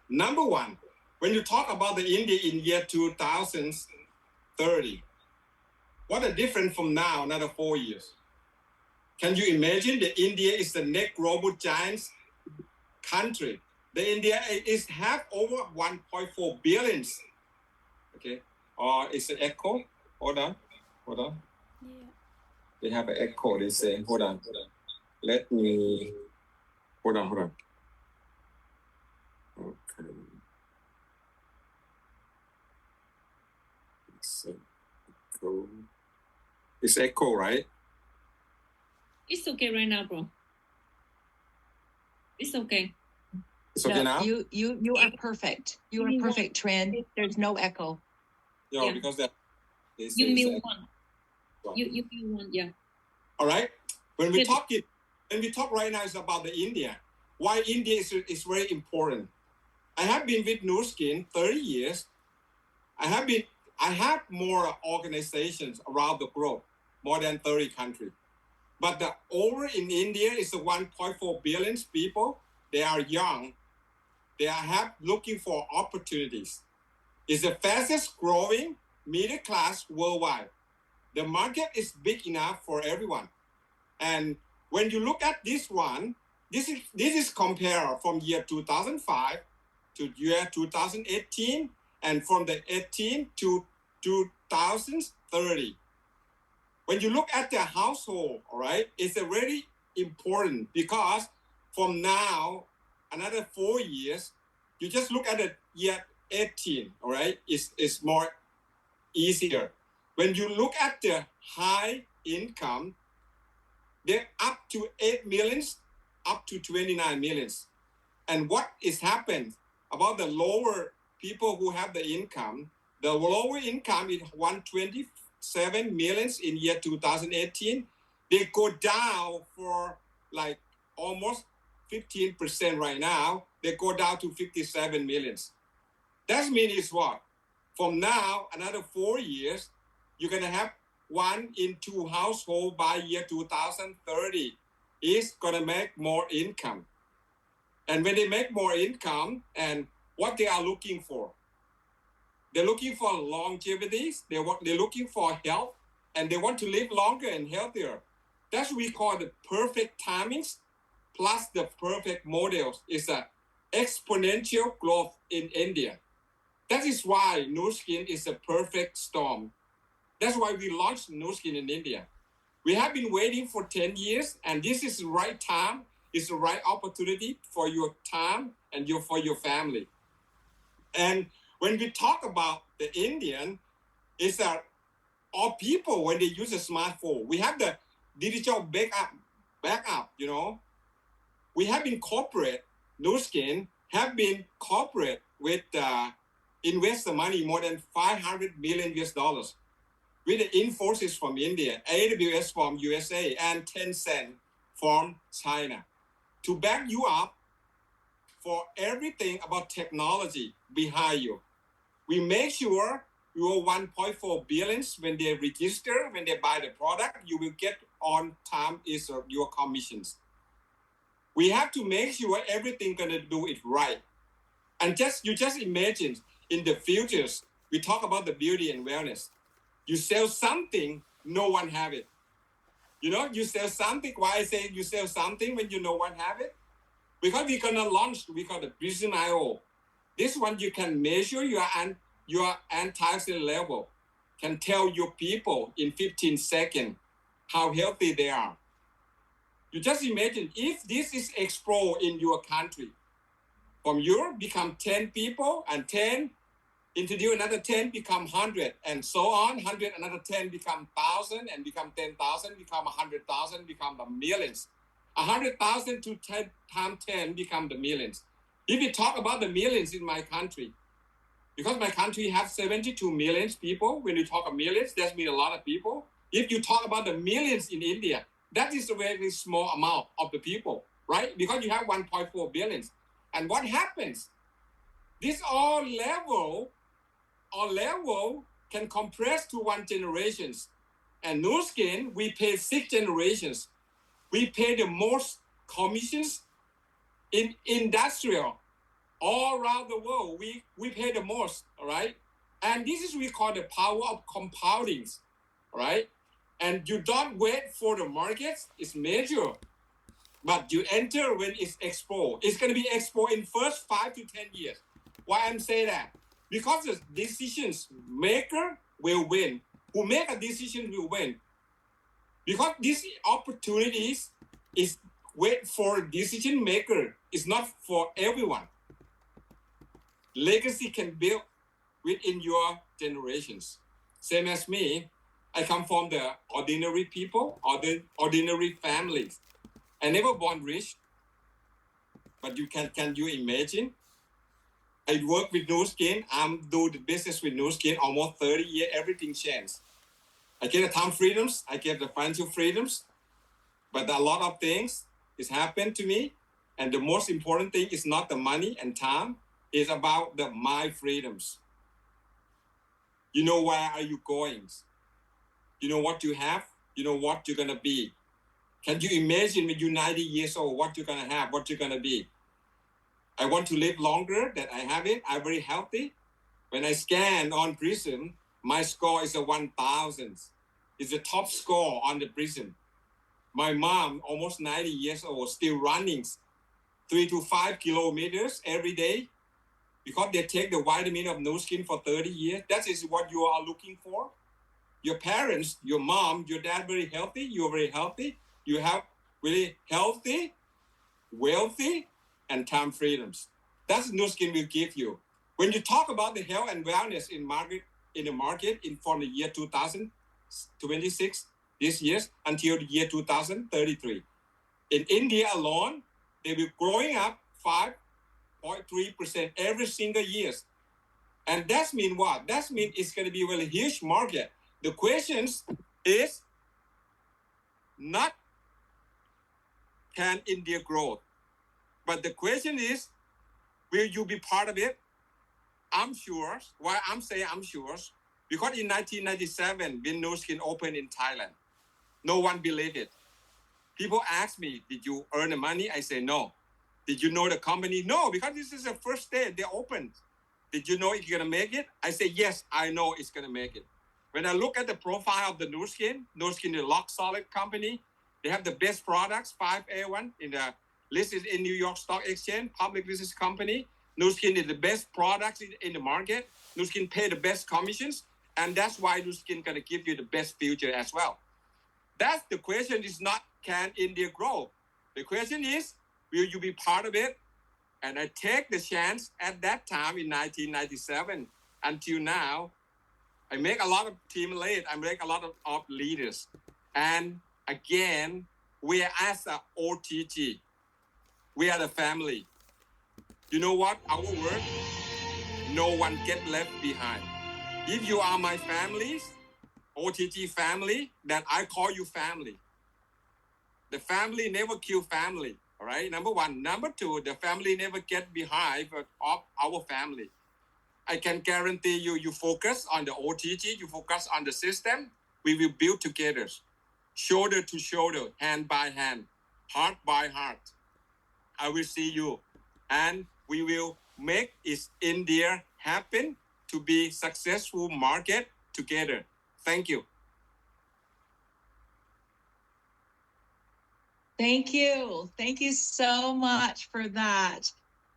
Number one, when you talk about the India in year 2030, what a difference from now, another 4 years. Can you imagine that India is the next global giant country? The India is have over 1.4 billion. Okay, or it's an echo. Hold on. Yeah. They have an echo. They say, hold on. Let me. Hold on. Okay. It's echo, right?
It's okay right now, bro. It's okay.
It's okay now?
You are perfect. You are perfect, Trend. There's no echo.
Yeah, because that.
You mute one. You mute one, yeah.
All right. When we talk right now is about the India. Why India is very important. I have been with Nu Skin 30 years. I have more organizations around the globe, more than 30 countries. But over in India is 1.4 billion people. They are young. They are looking for opportunities. It's the fastest growing middle class worldwide. The market is big enough for everyone. And when you look at this one, this is compared from year 2005 to year 2018 and from the 18 to 2030. When you look at the household, all right, it's a very important because from now, another 4 years, you just look at the year 18, all right, it's more easier. When you look at the high income, they're up to 8 million up to 29 millions. And what is happened about the lower people who have the income, the lower income is 127 millions in year 2018. They go down for like almost 15% right now. They go down to 57 millions. That means what? From now, another 4 years, you're going to have 1 in 2 households by year 2030 is going to make more income. And when they make more income, and what they are looking for, they're looking for longevity, they're looking for health, and they want to live longer and healthier. That's what we call the perfect timings plus the perfect models is an exponential growth in India. That is why Nu Skin is a perfect storm. That's why we launched Nu Skin in India. We have been waiting for 10 years, and this is the right time. It's the right opportunity for your time and for your family. And when we talk about the Indian, is that all people, when they use a smartphone, we have the digital backup, you know. We have been corporate, Nu Skin have been corporate with invest the money more than $500 million US with the Infosys from India, AWS from USA, and Tencent from China to back you up for everything about technology behind you. We make sure your 1.4 billions when they register, when they buy the product, you will get on time is your commissions. We have to make sure everything gonna do it right. And you just imagine in the futures, we talk about the beauty and wellness. You sell something, no one have it. You know, you sell something. Why I say you sell something when no one have it? Because we're gonna launch, we call the Prism IO. This one you can measure your antioxidant level, can tell your people in 15 seconds how healthy they are. You just imagine if this is explode in your country, from Europe become 10 people, and 10 introduce another 10 become 100, and so on. 100 another 10 become 1,000, and become 10,000 become 100,000 become the millions. 100,000 to 10 times 10 become the millions. If we talk about the millions in my country, because my country has 72 million people, when you talk of millions, that means a lot of people. If you talk about the millions in India, that is a very small amount of the people, right? Because you have 1.4 billion. And what happens? This all level can compress to 1 generation. And Nu Skin, we pay 6 generations. We pay the most commissions in industrial all around the world. We pay the most, all right? And this is we call the power of compounding, all right? And you don't wait for the markets, it's major. But you enter when it's expo. It's going to be expo in first 5 to 10 years. Why I'm saying that? Because the decisions maker will win. Who make a decision will win. Because these opportunities is wait for decision maker. It's not for everyone. Legacy can build within your generations. Same as me, I come from the ordinary people, ordinary families. I never born rich, but can you imagine? I work with Nu Skin. I'm do the business with Nu Skin almost 30 years. Everything changed. I get the time freedoms. I get the financial freedoms, but a lot of things is happened to me. And the most important thing is not the money and time. It's about my freedoms. You know where are you going? You know what you have. You know what you're gonna be. Can you imagine when you're 90 years old, what you're going to have, what you're going to be? I want to live longer than I have it. I'm very healthy. When I scan on Prism, my score is a 1,000. It's the top score on the Prism. My mom, almost 90 years old, still running 3 to 5 kilometers every day because they take the vitamin of Nu Skin for 30 years. That is what you are looking for. Your parents, your mom, your dad, very healthy. You're very healthy. You have really healthy, wealthy, and time freedoms. That's Nu Skin will give you. When you talk about the health and wellness in the market from the year 2026, this year, until the year 2033. In India alone, They will growing up 5.3% every single year. And that means what? That means it's going to be a really huge market. The question is not can India grow, but the question is, will you be part of it? I'm sure. Why I'm saying I'm sure? Because in 1997, when Nu Skin opened in Thailand, no one believed it. People ask me, did you earn the money? I say, no. Did you know the company? No, because this is the first day they opened. Did you know it's going to make it? I say, yes, I know it's going to make it. When I look at the profile of the Nu Skin is a rock solid company. They have the best products, 5A1 in the listed in New York Stock Exchange, public listed company. Nu Skin is the best products in the market. Nu Skin pay the best commissions. And that's why Nu Skin going to give you the best future as well. That's the question is not can India grow? The question is, will you be part of it? And I take the chance at that time in 1997 until now. I make a lot of team lead. I make a lot of leaders. And again, we are as a OTG. We are the family. You know what? Our word, no one get left behind. If you are my families, OTG family, then I call you family. The family never kill family, all right? Number one. Number two, the family never get behind of our family. I can guarantee you, you focus on the OTG, you focus on the system, we will build together, shoulder to shoulder, hand by hand, heart by heart. I will see you, and we will make India happen to be successful market together. Thank you.
Thank you. Thank you so much for that.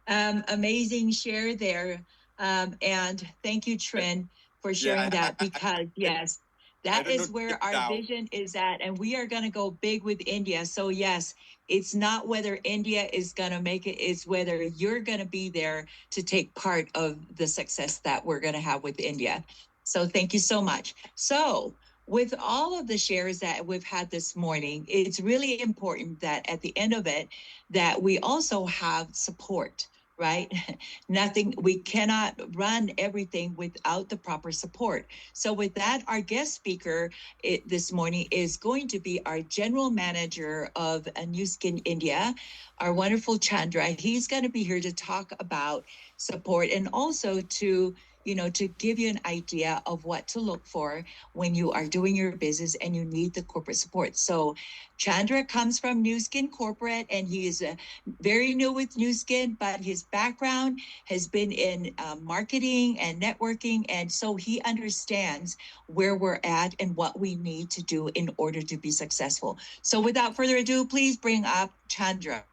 Amazing share there. And thank you, Trin, for sharing that because yes, that is where our vision is at. And we are going to go big with India. So yes, it's not whether India is going to make it, it's whether you're going to be there to take part of the success that we're going to have with India. So thank you so much. So with all of the shares that we've had this morning, it's really important that at the end of it, that we also have support, right? We cannot run everything without the proper support. So with that, our guest speaker this morning is going to be our general manager of Nu Skin India, our wonderful Chandra. He's going to be here to talk about support and also to give you an idea of what to look for when you are doing your business and you need the corporate support. So Chandra comes from Nu Skin Corporate, and he is very new with Nu Skin, but his background has been in marketing and networking. And so he understands where we're at and what we need to do in order to be successful. So without further ado, please bring up Chandra.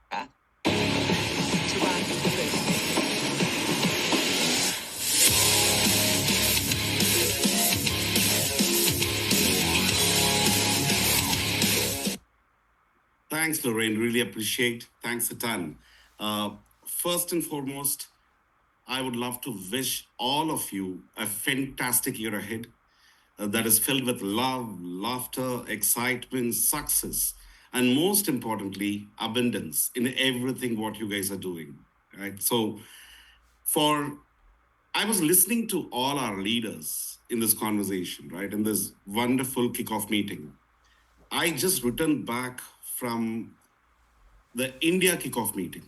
Thanks, Lorraine. Really appreciate. Thanks a ton. First and foremost, I would love to wish all of you a fantastic year ahead that is filled with love, laughter, excitement, success, and most importantly, abundance in everything what you guys are doing, right? So I was listening to all our leaders in this conversation, right? In this wonderful kickoff meeting. I just returned back from the India kickoff meeting.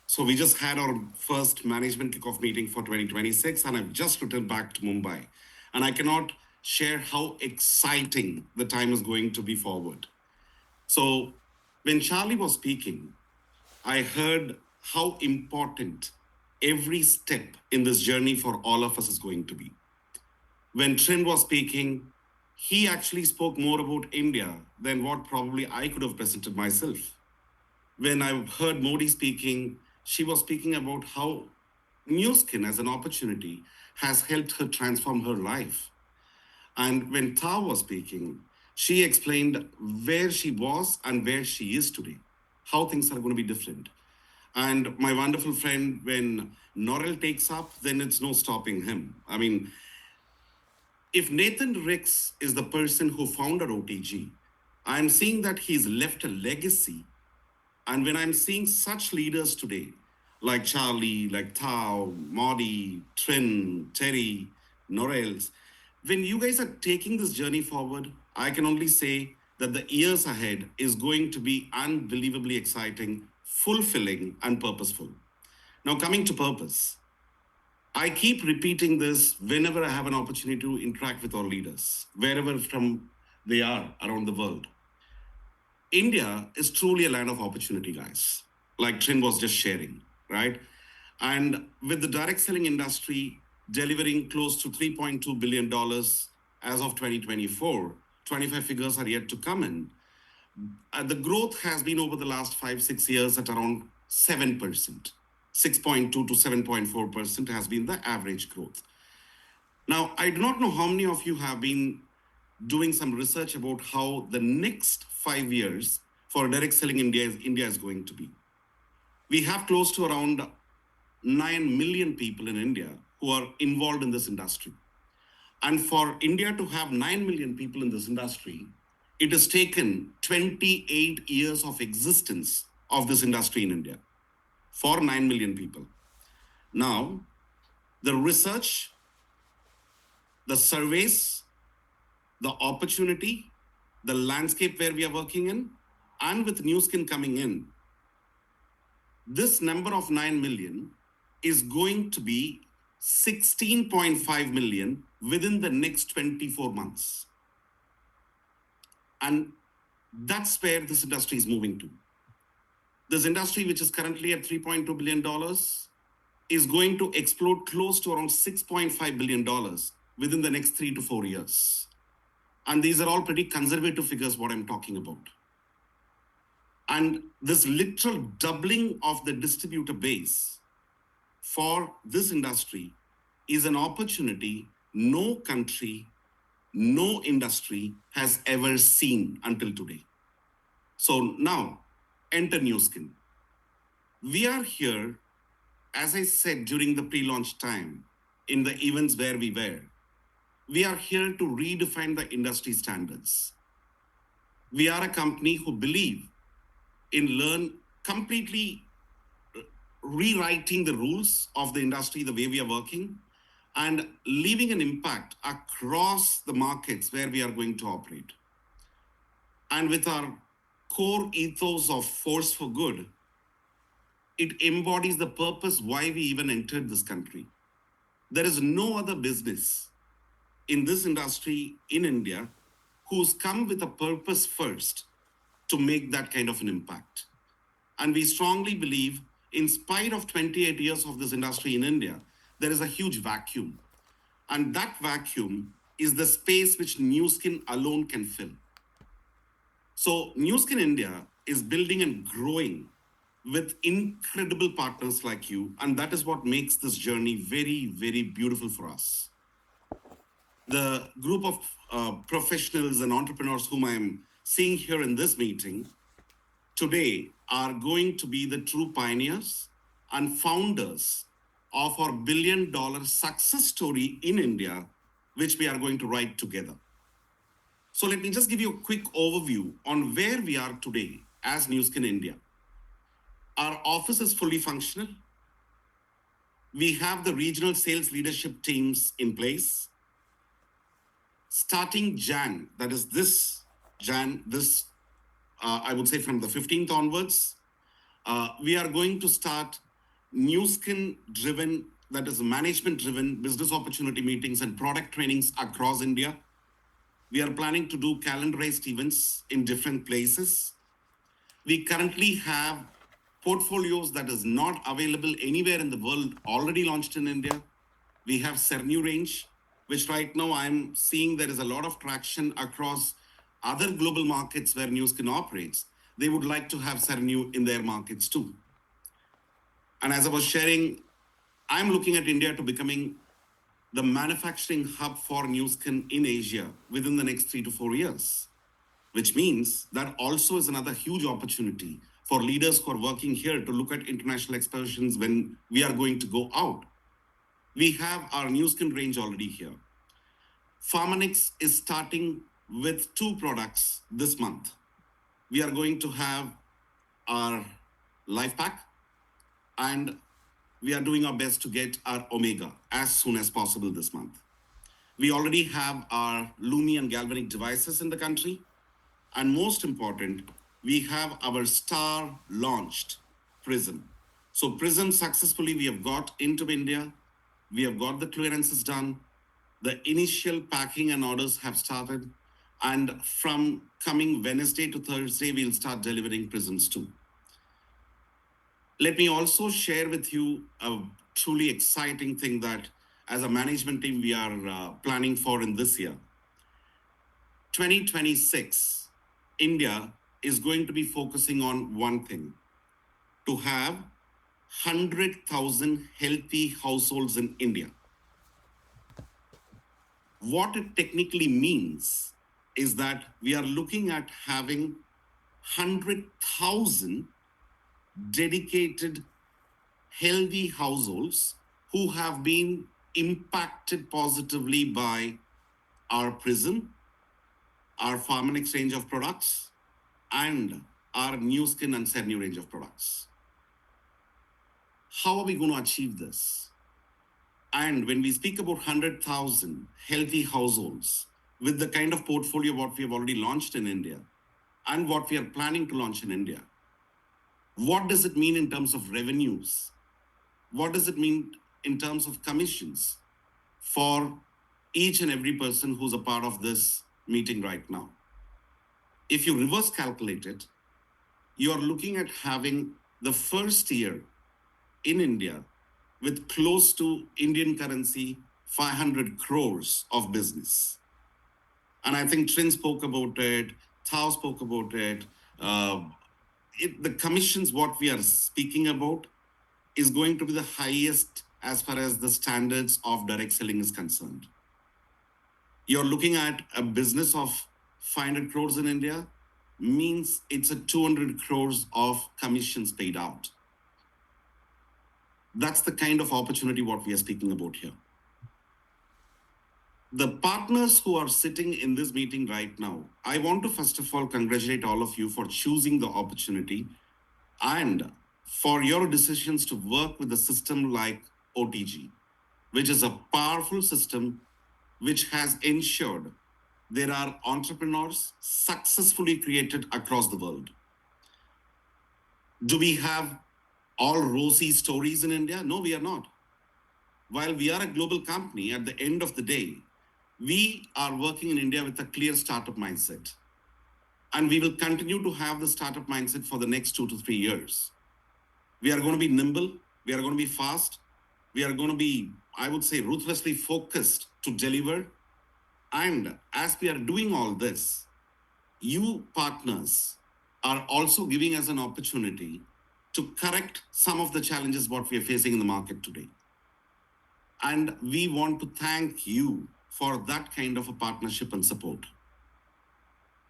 So we just had our first management kickoff meeting for 2026, and I've just returned back to Mumbai. And I cannot share how exciting the time is going to be forward. So when Charlie was speaking, I heard how important every step in this journey for all of us is going to be. When Trin was speaking, he actually spoke more about India than what probably I could have presented myself. When I heard Modi speaking, she was speaking about how Nu Skin as an opportunity has helped her transform her life. And when Tao was speaking, she explained where she was and where she is today, how things are going to be different. And my wonderful friend, when Norel takes up, then it's no stopping him. I mean, if Nathan Ricks is the person who founded OTG, I'm seeing that he's left a legacy And when I'm seeing such leaders today, like Charlie, like Tao, Maudie, Trin, Terry, Norels, when you guys are taking this journey forward, I can only say that the years ahead is going to be unbelievably exciting, fulfilling, and purposeful. Now, coming to purpose, I keep repeating this whenever I have an opportunity to interact with our leaders, wherever from they are around the world. India is truly a land of opportunity, guys, like Trin was just sharing, right? And with the direct selling industry delivering close to $3.2 billion as of 2024, 25 figures are yet to come in. The growth has been over the last 5-6 years at around 7%. 6.2 to 7.4% has been the average growth. Now, I do not know how many of you have been doing some research about how the next 5 years for direct selling India is going to be. We have close to around 9 million people in India who are involved in this industry. And for India to have 9 million people in this industry, it has taken 28 years of existence of this industry in India for 9 million people. Now, the research, the surveys, the opportunity, the landscape where we are working in, and with new skin coming in, this number of 9 million is going to be 16.5 million within the next 24 months. And that's where this industry is moving to. This industry, which is currently at $3.2 billion, is going to explode close to around $6.5 billion within the next 3 to 4 years. And these are all pretty conservative figures, what I'm talking about. And this literal doubling of the distributor base for this industry is an opportunity no country, no industry has ever seen until today. So now, enter new skin. We are here, as I said during the pre-launch time, in the events where we were, we are here to redefine the industry standards. We are a company who believe in completely rewriting the rules of the industry, the way we are working, and leaving an impact across the markets where we are going to operate. And with our core ethos of force for good, it embodies the purpose why we even entered this country. There is no other business in this industry in India who's come with a purpose first to make that kind of an impact. And we strongly believe, in spite of 28 years of this industry in India, there is a huge vacuum. And that vacuum is the space which New Skin alone can fill. So New Skin India is building and growing with incredible partners like you. And that is what makes this journey very, very beautiful for us. The group of professionals and entrepreneurs whom I'm seeing here in this meeting today are going to be the true pioneers and founders of our billion-dollar success story in India, which we are going to write together. So let me just give you a quick overview on where we are today as New Skin India. Our office is fully functional. We have the regional sales leadership teams in place. Starting Jan, that is I would say from the 15th onwards, we are going to start New Skin driven, that is management driven business opportunity meetings and product trainings across India. We are planning to do calendarized events in different places. We currently have portfolios that is not available anywhere in the world already launched in India. We have Cernu range, which right now I'm seeing there is a lot of traction across other global markets where New Skin operates. They would like to have Cernu in their markets too. And as I was sharing, I'm looking at India to becoming the manufacturing hub for New Skin in Asia within the next 3 to 4 years, which means that also is another huge opportunity for leaders who are working here to look at international expansions when we are going to go out. We have our New Skin range already here. Pharmanix is starting with 2 products this month. We are going to have our life pack, and we are doing our best to get our Omega as soon as possible this month. We already have our Lumi and Galvanic devices in the country. And most important, we have our star launched Prism. So Prism successfully we have got into India. We have got the clearances done. The initial packing and orders have started. And from coming Wednesday to Thursday, we'll start delivering Prisms too. Let me also share with you a truly exciting thing that as a management team we are planning for in this year. 2026, India is going to be focusing on one thing, to have 100,000 healthy households in India. What it technically means is that we are looking at having 100,000 dedicated healthy households who have been impacted positively by our Prism, our Pharmanex range of products, and our New Skin and Cernu range of products. How are we going to achieve this? And when we speak about 100,000 healthy households with the kind of portfolio what we have already launched in India and what we are planning to launch in India, what does it mean in terms of revenues? What does it mean in terms of commissions for each and every person who's a part of this meeting right now? If you reverse calculate it, you are looking at having the first year in India with close to Indian currency 500 crores of business. And I think Trin spoke about it, Thao spoke about it. The commissions, what we are speaking about, is going to be the highest as far as the standards of direct selling is concerned. You're looking at a business of 500 crores in India, means it's a 200 crores of commissions paid out. That's the kind of opportunity what we are speaking about here. The partners who are sitting in this meeting right now, I want to first of all congratulate all of you for choosing the opportunity and for your decisions to work with a system like OTG, which is a powerful system which has ensured there are entrepreneurs successfully created across the world. Do we have all rosy stories in India? No, we are not. While we are a global company, at the end of the day, we are working in India with a clear startup mindset. And we will continue to have the startup mindset for the next 2 to 3 years. We are going to be nimble. We are going to be fast. We are going to be, I would say, ruthlessly focused to deliver. And as we are doing all this, you partners are also giving us an opportunity to correct some of the challenges what we are facing in the market today. And we want to thank you for that kind of a partnership and support.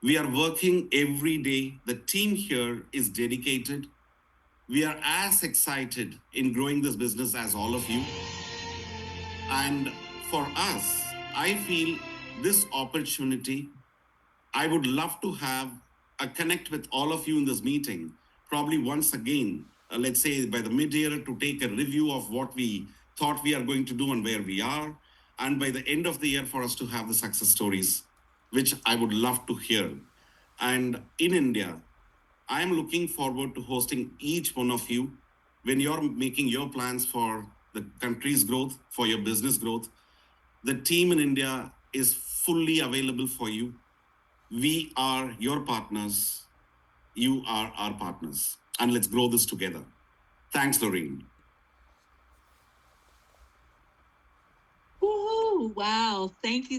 We are working every day. The team here is dedicated. We are as excited in growing this business as all of you. And for us, I feel this opportunity, I would love to have a connect with all of you in this meeting, probably once again, let's say by the mid-year, to take a review of what we thought we are going to do and where we are. And by the end of the year for us to have the success stories, which I would love to hear. And in India, I am looking forward to hosting each one of you when you're making your plans for the country's growth, for your business growth. The team in India is fully available for you. We are your partners. You are our partners. And let's grow this together. Thanks, Lorraine.
Woohoo! Wow. Thank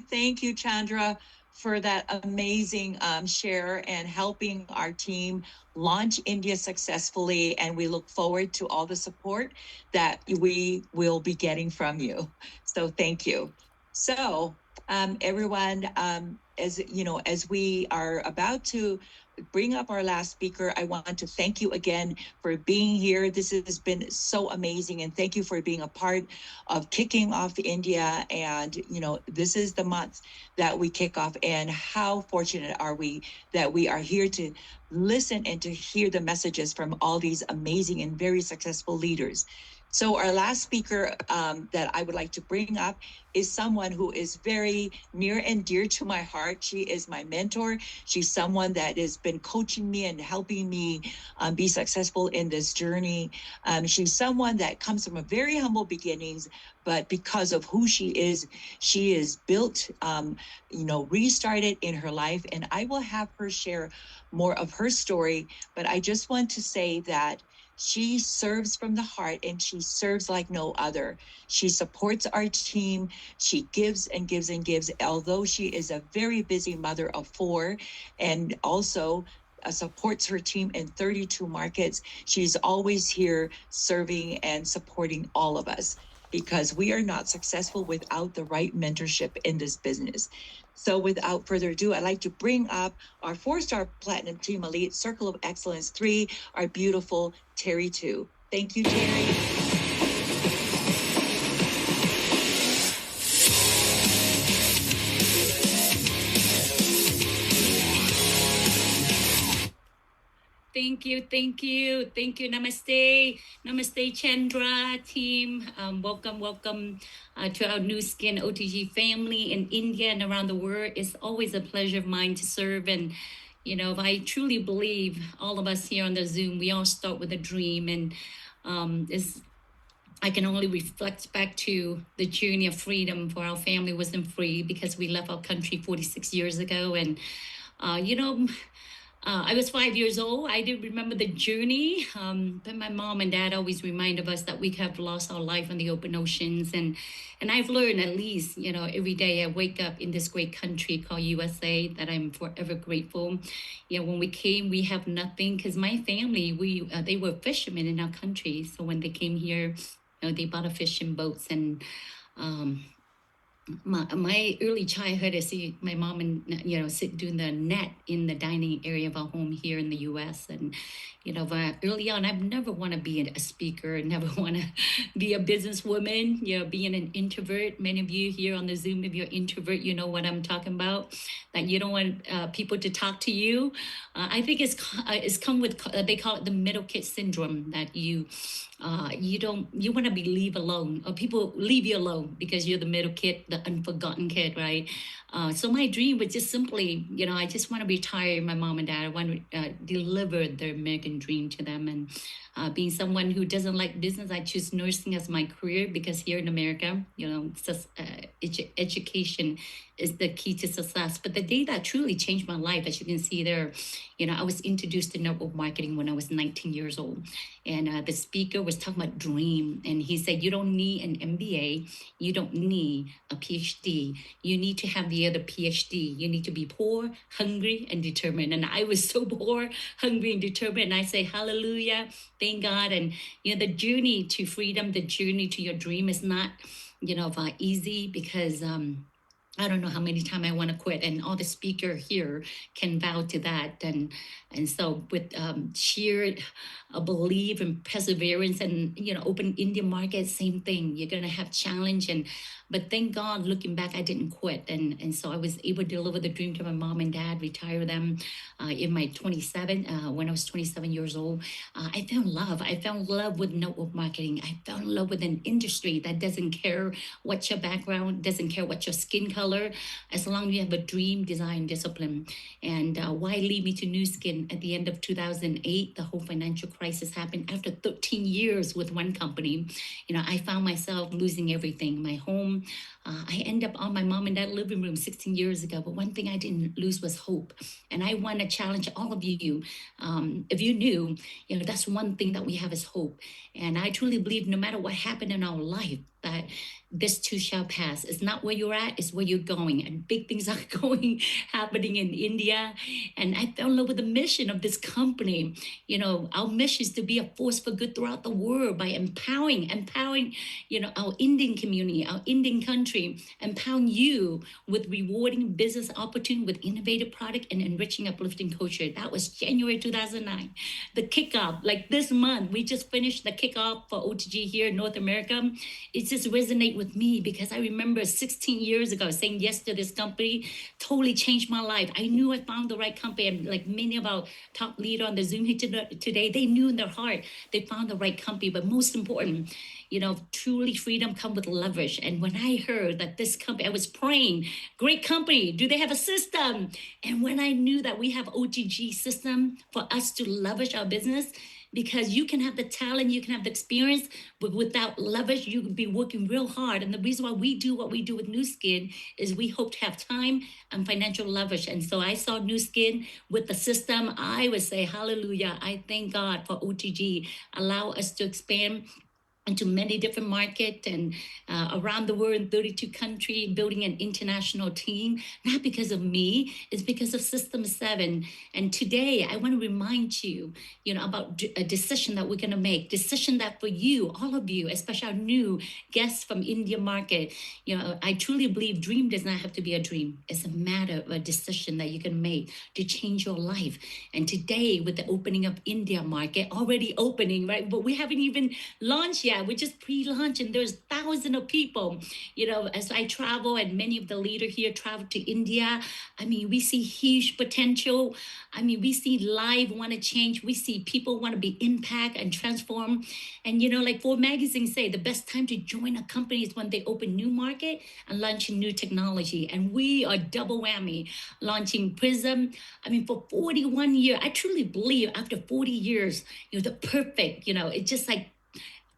you, Chandra, for that amazing share and helping our team launch India successfully. And we look forward to all the support that we will be getting from you. So thank you. So everyone, as you know, as we are about to bring up our last speaker, I want to thank you again for being here. This has been so amazing, and thank you for being a part of kicking off India. And, this is the month that we kick off, and how fortunate are we that we are here to listen and to hear the messages from all these amazing and very successful leaders. So our last speaker that I would like to bring up is someone who is very near and dear to my heart. She is my mentor. She's someone that has been coaching me and helping me be successful in this journey. She's someone that comes from a very humble beginnings, but because of who she is built, restarted in her life. And I will have her share more of her story, but I just want to say that she serves from the heart, and she serves like no other. She supports our team. She gives and gives and gives, although she is a very busy mother of 4, and also supports her team in 32 markets. She's always here serving and supporting all of us, because we are not successful without the right mentorship in this business. So without further ado, I'd like to bring up our 4-star Platinum Team Elite Circle of Excellence 3, our beautiful Terry 2. Thank you, Terry.
Thank you. Namaste, Chandra team. Welcome to our new skin OTG family in India and around the world. It's always a pleasure of mine to serve. And, I truly believe all of us here on the Zoom, we all start with a dream. And I can only reflect back to the journey of freedom, for our family wasn't free because we left our country 46 years ago. And, I was 5 years old. I did remember the journey, but my mom and dad always reminded us that we have lost our life on the open oceans. And I've learned, at least, every day I wake up in this great country called USA, that I'm forever grateful. When we came, we have nothing, because my family, they were fishermen in our country. So when they came here, they bought a fishing boats. And my early childhood, I see my mom and sit doing the net in the dining area of our home here in the U.S. And early on, I've never want to be a speaker, never want to be a businesswoman. Being an introvert. Many of you here on the Zoom, if you're introvert, you know what I'm talking about. That you don't want people to talk to you. I think it's come with they call it the middle kid syndrome. That you want to be leave alone, or people leave you alone because you're the middle kid, the unforgotten kid, right? So my dream was just simply, I just want to retire my mom and dad. I want to deliver their American dream to them. And being someone who doesn't like business, I choose nursing as my career, because here in America, education is the key to success. But the day that truly changed my life, as you can see there, I was introduced to network marketing when I was 19 years old. And the speaker was talking about dream. And he said, you don't need an MBA. You don't need a PhD. You need to have the other PhD. You need to be poor, hungry, and determined. And I was so poor, hungry, and determined. And I say, hallelujah, thank God. And, the journey to freedom, the journey to your dream is not, easy, because I don't know how many times I want to quit, and all the speaker here can vouch to that. And so with sheer belief and perseverance, and open India market, same thing. You're gonna have challenge, but thank God, looking back, I didn't quit, and so I was able to deliver the dream to my mom and dad, retire them in my 27 when I was 27 years old. I fell in love. I fell in love with network marketing. I fell in love with an industry that doesn't care what your background, doesn't care what your skin color, as long as you have a dream, design, discipline. And why lead me to New Skin? At the end of 2008, the whole financial crisis happened. After 13 years with one company, I found myself losing everything. My home, I ended up on my mom and dad living room 16 years ago. But one thing I didn't lose was hope. And I want to challenge all of you. If you knew, that's one thing that we have is hope. And I truly believe no matter what happened in our life,
that this too shall pass. It's not where you're at, it's where you're going. And big things are happening in India. And I fell in love with the mission of this company. You know, our mission is to be a force for good throughout the world by empowering, you know, our Indian community, our Indian country, empowering you with rewarding business opportunity with innovative product and enriching, uplifting culture. That was January 2009. The kickoff, like this month, we just finished the kickoff for OTG here in North America. It just resonates with me because I remember 16 years ago saying yes to this company, totally changed my life. I knew I found the right company, and like many of our top leaders on the Zoom here today, they knew in their heart they found the right company. But most important, you know, truly freedom comes with leverage. And when I heard that this company, I was praying, great company, do they have a system? And when I knew that we have OTG system for us to leverage our business, because you can have the talent, you can have the experience, but without leverage, you could be working real hard. And the reason why we do what we do with Nu Skin is we hope to have time and financial leverage. And so I saw Nu Skin with the system. I would say, hallelujah, I thank God for OTG, allow us to expand into many different markets and around the world in 32 countries, building an international team, not because of me, it's because of System 7. And today I want to remind you, you know, about a decision that we're going to make, decision that for you, all of you, especially our new guests from India market, you know, I truly believe dream does not have to be a dream. It's a matter of a decision that you can make to change your life. And today with the opening of India market, already opening, right? But we haven't even launched yet. We're just pre-launch, and there's thousands of people, you know, as I travel and many of the leaders here travel to India. I mean, we see huge potential. I mean, we see life want to change. We see people want to be impact and transform. And, you know, like Forbes magazine say, the best time to join a company is when they open new market and launching new technology. And we are double whammy, launching Prism. I mean, for 41 years, I truly believe after 40 years, you know, the perfect, you know, it's just like,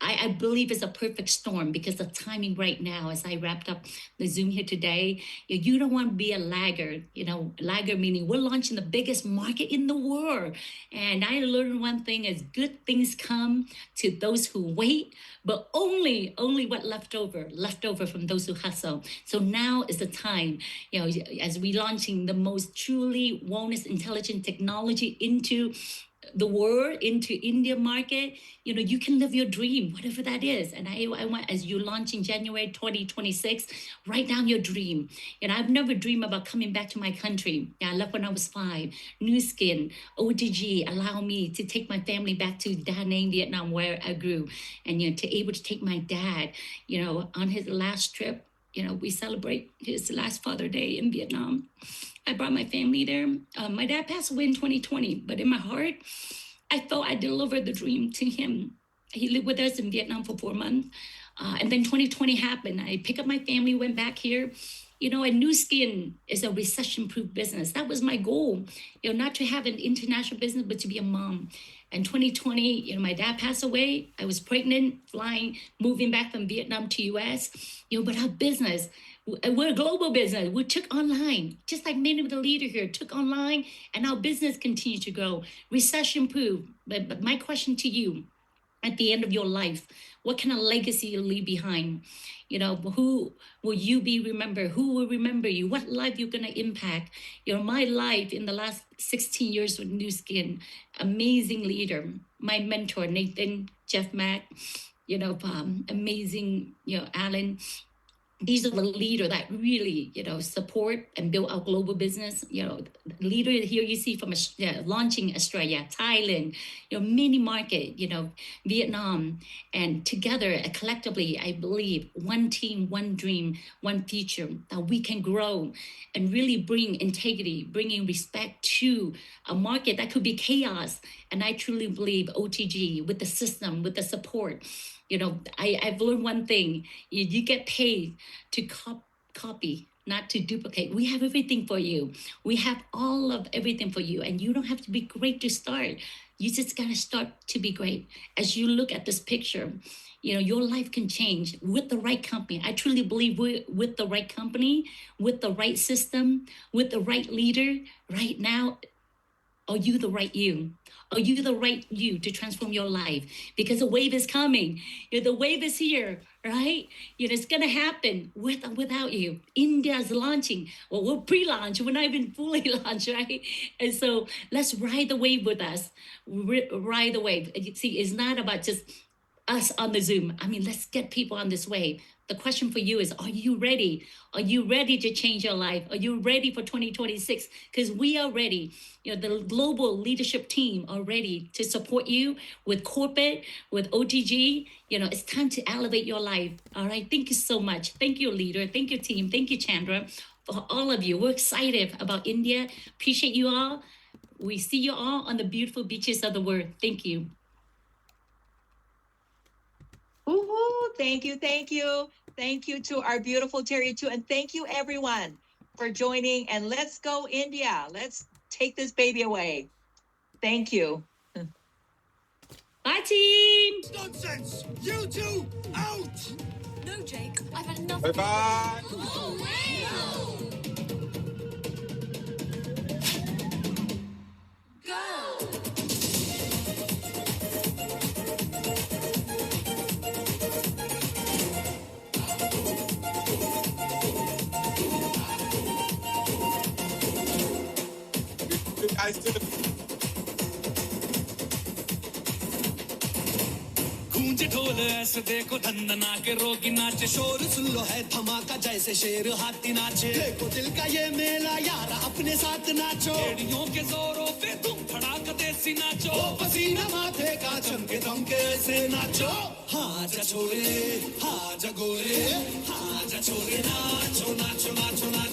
I believe it's a perfect storm because the timing right now, as I wrapped up the Zoom here today, you don't want to be a laggard, you know, laggard meaning we're launching the biggest market in the world. And I learned one thing is good things come to those who wait, but only what left over from those who hustle. So now is the time, you know, as we launching the most truly wellness intelligent technology into the world, into India market, you know, you can live your dream, whatever that is. And I want, as you launch in January 2026, write down your dream. And I've never dreamed about coming back to my country. I left when I was 5. Nu Skin, OTG, allow me to take my family back to Da Nang, Vietnam, where I grew. And, you know, to able to take my dad, you know, on his last trip. You know, we celebrate his last Father Day in Vietnam. I brought my family there. My dad passed away in 2020, but in my heart, I felt I delivered the dream to him. He lived with us in Vietnam for 4 months. And then 2020 happened. I picked up my family, went back here. You know, and Nu Skin is a recession-proof business. That was my goal, you know, not to have an international business, but to be a mom. And 2020, you know, my dad passed away. I was pregnant, flying, moving back from Vietnam to US, you know, but our business, we're a global business. We took online, just like many of the leaders here took online, and our business continued to grow, recession-proof. But my question to you, at the end of your life, what kind of legacy you leave behind? You know, who will you be remembered? Who will remember you? What life you're going to impact? You know, my life in the last 16 years with Nu Skin, amazing leader, my mentor, Nathan, Jeff Mack, you know, amazing, you know, Alan. These are the leaders that really, you know, support and build our global business. You know, leader here you see from launching Australia, Thailand, you know, many market, you know, Vietnam, and together, collectively, I believe one team, one dream, one future that we can grow and really bring integrity, bringing respect to a market that could be chaos. And I truly believe OTG with the system, with the support. You know, I've learned one thing, you get paid to copy, not to duplicate. We have everything for you. We have all of everything for you. And you don't have to be great to start. You just got to start to be great. As you look at this picture, you know, your life can change with the right company. I truly believe with the right company, with the right system, with the right leader right now, Are you the right you? Are you the right you to transform your life? Because the wave is coming. The wave is here, right? It's going to happen with or without you. India is launching. Well, we're pre-launch. We're not even fully launched, right? And so let's ride the wave with us. Ride the wave. You see, it's not about just us on the Zoom. I mean, let's get people on this wave. The question for you is, are you ready? Are you ready to change your life? Are you ready for 2026? Because we are ready. The global leadership team are ready to support you with corporate, with OTG. It's time to elevate your life. All right. Thank you so much. Thank you, leader. Thank you, team. Thank you, Chandra. For all of you, we're excited about India. Appreciate you all. We see you all on the beautiful beaches of the world. Thank you.
Woo-hoo. Thank you. Thank you. Thank you to our beautiful Terry too. And thank you everyone for joining. And let's go India. Let's take this baby away. Thank you.
Bye team.
Nonsense. You two out.
No, Jake. I've had enough.
Bye-bye.
Oh, wow. Go.
You guys did it.
गूंज ढोल ऐसे देखो धंधना के रोगी नाचे शोर सुन लो है धमाका जैसे शेर हाथी नाचे देखो दिल का ये मेला यार अपने साथ नाचो एड़ियों के जोरों पे तुम धड़ाका देसी नाचो ओ पसीना माथे का चमके दमके ऐसे नाचो हाँ जा छोरे हाँ जा गोरे हाँ जा छोरे नाचो नाचो नाचो नाचो